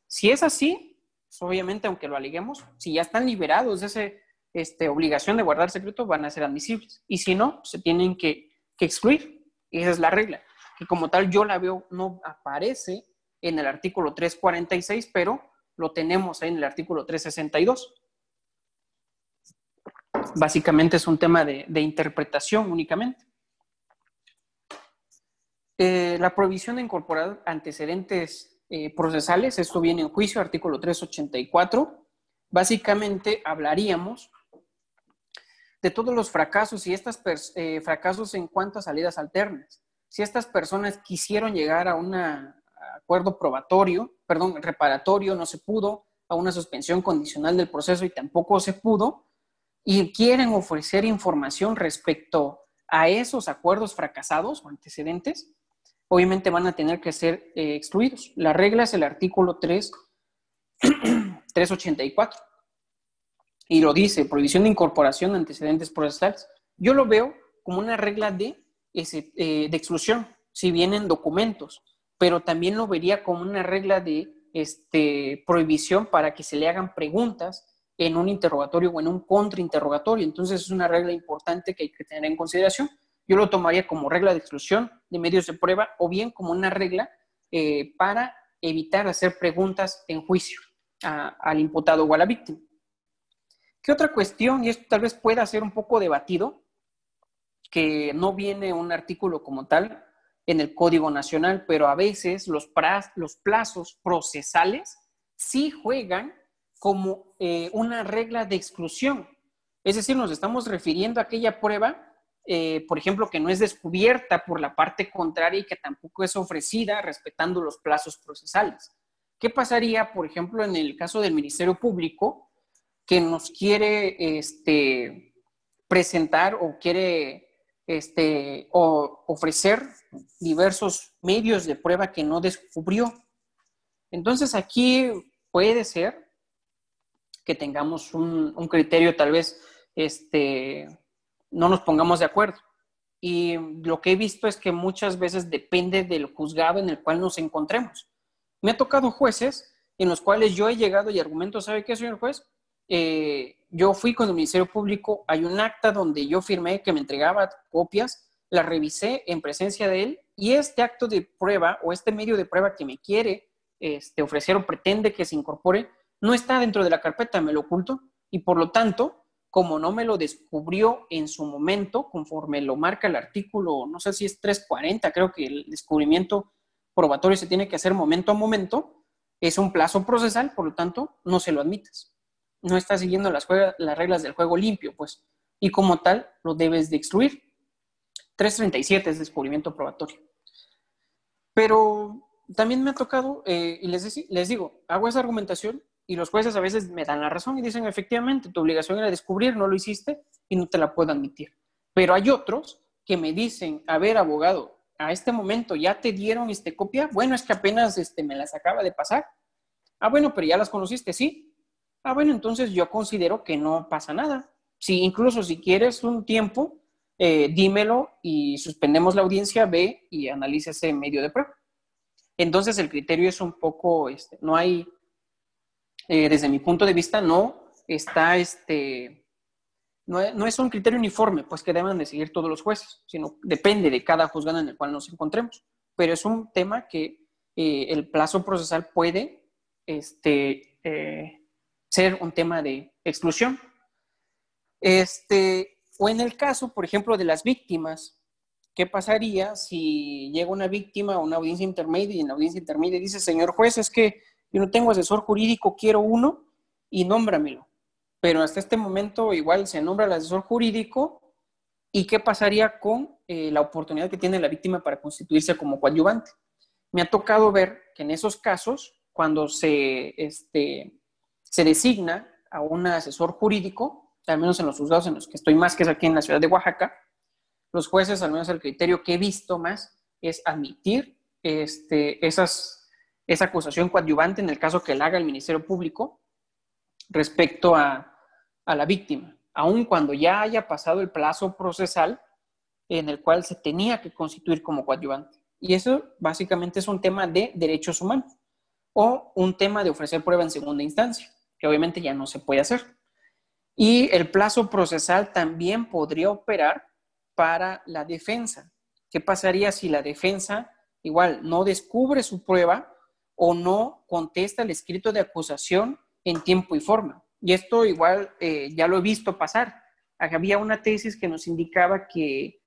Si es así, pues obviamente, aunque lo aleguemos, si ya están liberados de esa obligación de guardar secreto, van a ser admisibles. Y si no, se tienen que excluir. Y esa es la regla. Que como tal yo la veo, no aparece en el artículo 346, pero lo tenemos ahí en el artículo 362. Básicamente es un tema de interpretación únicamente. La prohibición de incorporar antecedentes procesales, esto viene en juicio, artículo 384. Básicamente hablaríamos de todos los fracasos y estos fracasos en cuanto a salidas alternas. Si estas personas quisieron llegar a un acuerdo reparatorio, no se pudo, a una suspensión condicional del proceso y tampoco se pudo, y quieren ofrecer información respecto a esos acuerdos fracasados o antecedentes, obviamente van a tener que ser excluidos. La regla es el artículo 384. Y lo dice, prohibición de incorporación de antecedentes procesales. Yo lo veo como una regla de exclusión, si vienen documentos, pero también lo vería como una regla de prohibición para que se le hagan preguntas en un interrogatorio o en un contrainterrogatorio. Entonces es una regla importante que hay que tener en consideración. Yo lo tomaría como regla de exclusión de medios de prueba o bien como una regla para evitar hacer preguntas en juicio al imputado o a la víctima. ¿Qué otra cuestión? Y esto tal vez pueda ser un poco debatido, que no viene un artículo como tal en el Código Nacional, pero a veces los plazos procesales sí juegan como una regla de exclusión. Es decir, nos estamos refiriendo a aquella prueba, por ejemplo, que no es descubierta por la parte contraria y que tampoco es ofrecida respetando los plazos procesales. ¿Qué pasaría, por ejemplo, en el caso del Ministerio Público, que nos quiere presentar o quiere ofrecer diversos medios de prueba que no descubrió? Entonces aquí puede ser que tengamos un criterio tal vez no nos pongamos de acuerdo. Y lo que he visto es que muchas veces depende del juzgado en el cual nos encontremos. Me ha tocado jueces en los cuales yo he llegado y argumento, ¿sabe qué, señor juez? Yo fui con el Ministerio Público, hay un acta donde yo firmé que me entregaba copias, la revisé en presencia de él y este acto de prueba o este medio de prueba que me quiere ofrecer o pretende que se incorpore no está dentro de la carpeta, me lo oculto y por lo tanto, como no me lo descubrió en su momento, conforme lo marca el artículo, no sé si es 340, creo que el descubrimiento probatorio se tiene que hacer momento a momento, es un plazo procesal, por lo tanto, no se lo admites. No está siguiendo las reglas del juego limpio, pues, y como tal, lo debes de excluir. 337 es descubrimiento probatorio. Pero también me ha tocado, y les digo, hago esa argumentación y los jueces a veces me dan la razón y dicen, efectivamente, tu obligación era descubrir, no lo hiciste y no te la puedo admitir. Pero hay otros que me dicen, a ver, abogado, a este momento ya te dieron copia, bueno, es que apenas me las acaba de pasar. Ah, bueno, pero ya las conociste, sí. Ah, bueno, entonces yo considero que no pasa nada. Si incluso si quieres un tiempo, dímelo y suspendemos la audiencia, ve y analiza ese medio de prueba. Entonces el criterio es un poco, no hay, desde mi punto de vista, no está, no es un criterio uniforme, pues que deban de seguir todos los jueces, sino depende de cada juzgado en el cual nos encontremos. Pero es un tema que el plazo procesal puede ser un tema de exclusión. O en el caso, por ejemplo, de las víctimas, ¿qué pasaría si llega una víctima a una audiencia intermedia y en la audiencia intermedia dice, señor juez, es que yo no tengo asesor jurídico, quiero uno y nómbramelo? Pero hasta este momento igual se nombra el asesor jurídico y ¿qué pasaría con la oportunidad que tiene la víctima para constituirse como coadyuvante? Me ha tocado ver que en esos casos, cuando se designa a un asesor jurídico, al menos en los juzgados en los que estoy más, que es aquí en la ciudad de Oaxaca, los jueces, al menos el criterio que he visto más, es admitir esa acusación coadyuvante en el caso que la haga el Ministerio Público respecto a la víctima, aun cuando ya haya pasado el plazo procesal en el cual se tenía que constituir como coadyuvante. Y eso básicamente es un tema de derechos humanos o un tema de ofrecer prueba en segunda instancia, que obviamente ya no se puede hacer. Y el plazo procesal también podría operar para la defensa. ¿Qué pasaría si la defensa igual no descubre su prueba o no contesta el escrito de acusación en tiempo y forma? Y esto igual ya lo he visto pasar. Había una tesis que nos indicaba que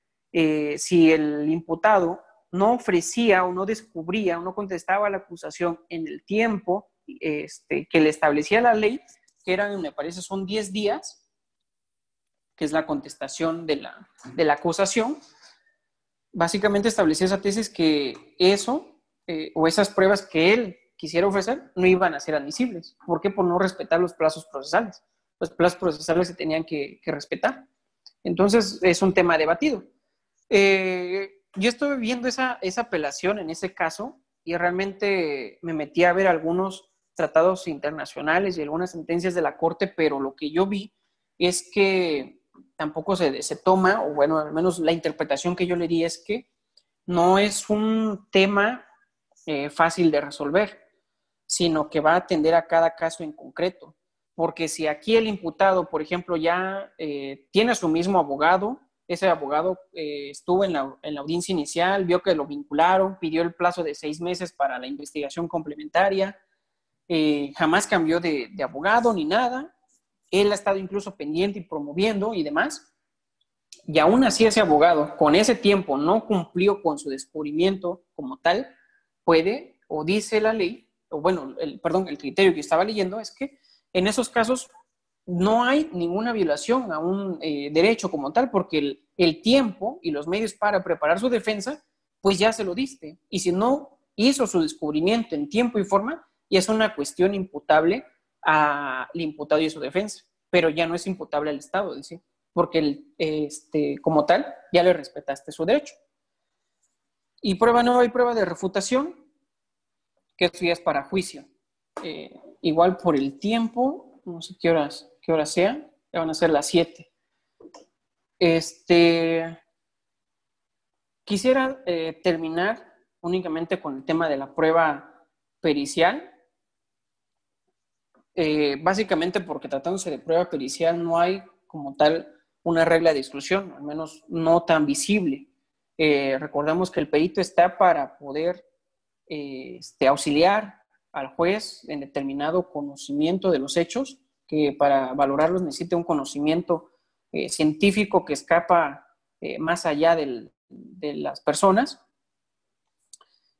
si el imputado no ofrecía o no descubría o no contestaba la acusación en el tiempo que le establecía la ley, que eran, me parece, son 10 días, que es la contestación de la acusación, básicamente establecía esa tesis que eso o esas pruebas que él quisiera ofrecer no iban a ser admisibles. ¿Por qué? Por no respetar los plazos procesales. Los plazos procesales se tenían que respetar. Entonces, es un tema debatido. Yo estuve viendo esa apelación en ese caso y realmente me metí a ver algunos tratados internacionales y algunas sentencias de la Corte, pero lo que yo vi es que tampoco se toma, o bueno, al menos la interpretación que yo le di es que no es un tema fácil de resolver, sino que va a atender a cada caso en concreto. Porque si aquí el imputado, por ejemplo, ya tiene a su mismo abogado, ese abogado estuvo en la audiencia inicial, vio que lo vincularon, pidió el plazo de 6 meses para la investigación complementaria, jamás cambió de abogado ni nada, él ha estado incluso pendiente y promoviendo y demás, y aún así ese abogado con ese tiempo no cumplió con su descubrimiento como tal, puede, o dice la ley, o bueno, el criterio que estaba leyendo es que en esos casos no hay ninguna violación a un derecho como tal, porque el tiempo y los medios para preparar su defensa, pues ya se lo diste. Y si no hizo su descubrimiento en tiempo y forma, ya es una cuestión imputable al imputado y su defensa, pero ya no es imputable al Estado, dice, porque como tal ya le respetaste su derecho. Y prueba nueva y prueba de refutación, que eso ya es para juicio. Igual por el tiempo, no sé qué horas sea, ya van a ser las 7. Este, quisiera terminar únicamente con el tema de la prueba pericial. Básicamente porque tratándose de prueba pericial no hay como tal una regla de exclusión, al menos no tan visible. Recordemos que el perito está para poder auxiliar al juez en determinado conocimiento de los hechos, que para valorarlos necesita un conocimiento científico que escapa más allá de las personas.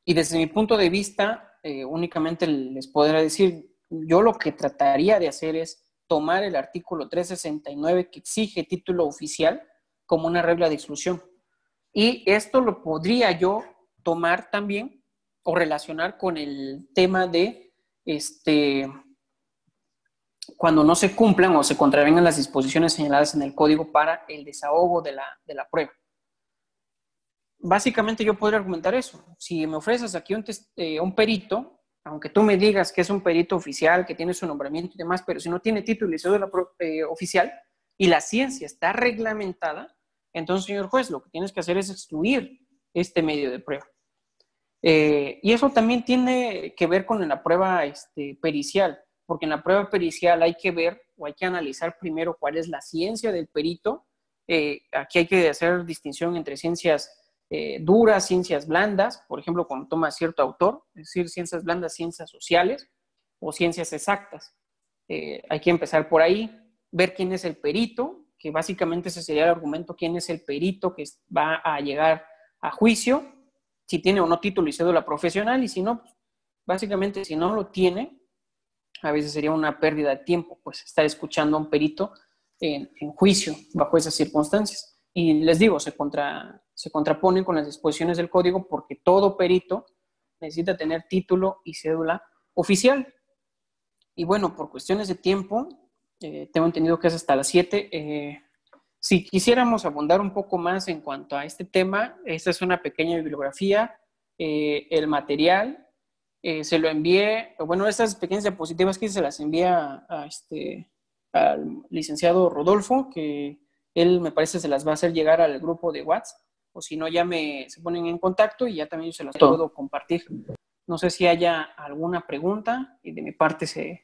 Y desde mi punto de vista, únicamente les podré decir, yo lo que trataría de hacer es tomar el artículo 369 que exige título oficial como una regla de exclusión. Y esto lo podría yo tomar también o relacionar con el tema de cuando no se cumplan o se contravengan las disposiciones señaladas en el código para el desahogo de la prueba. Básicamente yo podría argumentar eso. Si me ofreces aquí un perito, aunque tú me digas que es un perito oficial, que tiene su nombramiento y demás, pero si no tiene título y cédula oficial y la ciencia está reglamentada, entonces, señor juez, lo que tienes que hacer es excluir este medio de prueba. Y eso también tiene que ver con la prueba pericial, porque en la prueba pericial hay que ver o hay que analizar primero cuál es la ciencia del perito. Aquí hay que hacer distinción entre ciencias duras, ciencias blandas, por ejemplo, cuando toma cierto autor, es decir, ciencias blandas, ciencias sociales o ciencias exactas. Hay que empezar por ahí, ver quién es el perito, que básicamente ese sería el argumento, quién es el perito que va a llegar a juicio, si tiene o no título y cédula profesional, y si no, básicamente si no lo tiene, a veces sería una pérdida de tiempo, pues estar escuchando a un perito en juicio bajo esas circunstancias. Y les digo, se contraponen con las disposiciones del código porque todo perito necesita tener título y cédula oficial. Y bueno, por cuestiones de tiempo, tengo entendido que es hasta las 7. Si quisiéramos abundar un poco más en cuanto a este tema, esta es una pequeña bibliografía, el material, se lo envié, bueno, estas pequeñas diapositivas que se las envié al licenciado Rodolfo, que él me parece se las va a hacer llegar al grupo de WhatsApp, o si no ya se ponen en contacto y ya también se las puedo compartir. No sé si haya alguna pregunta y de mi parte sería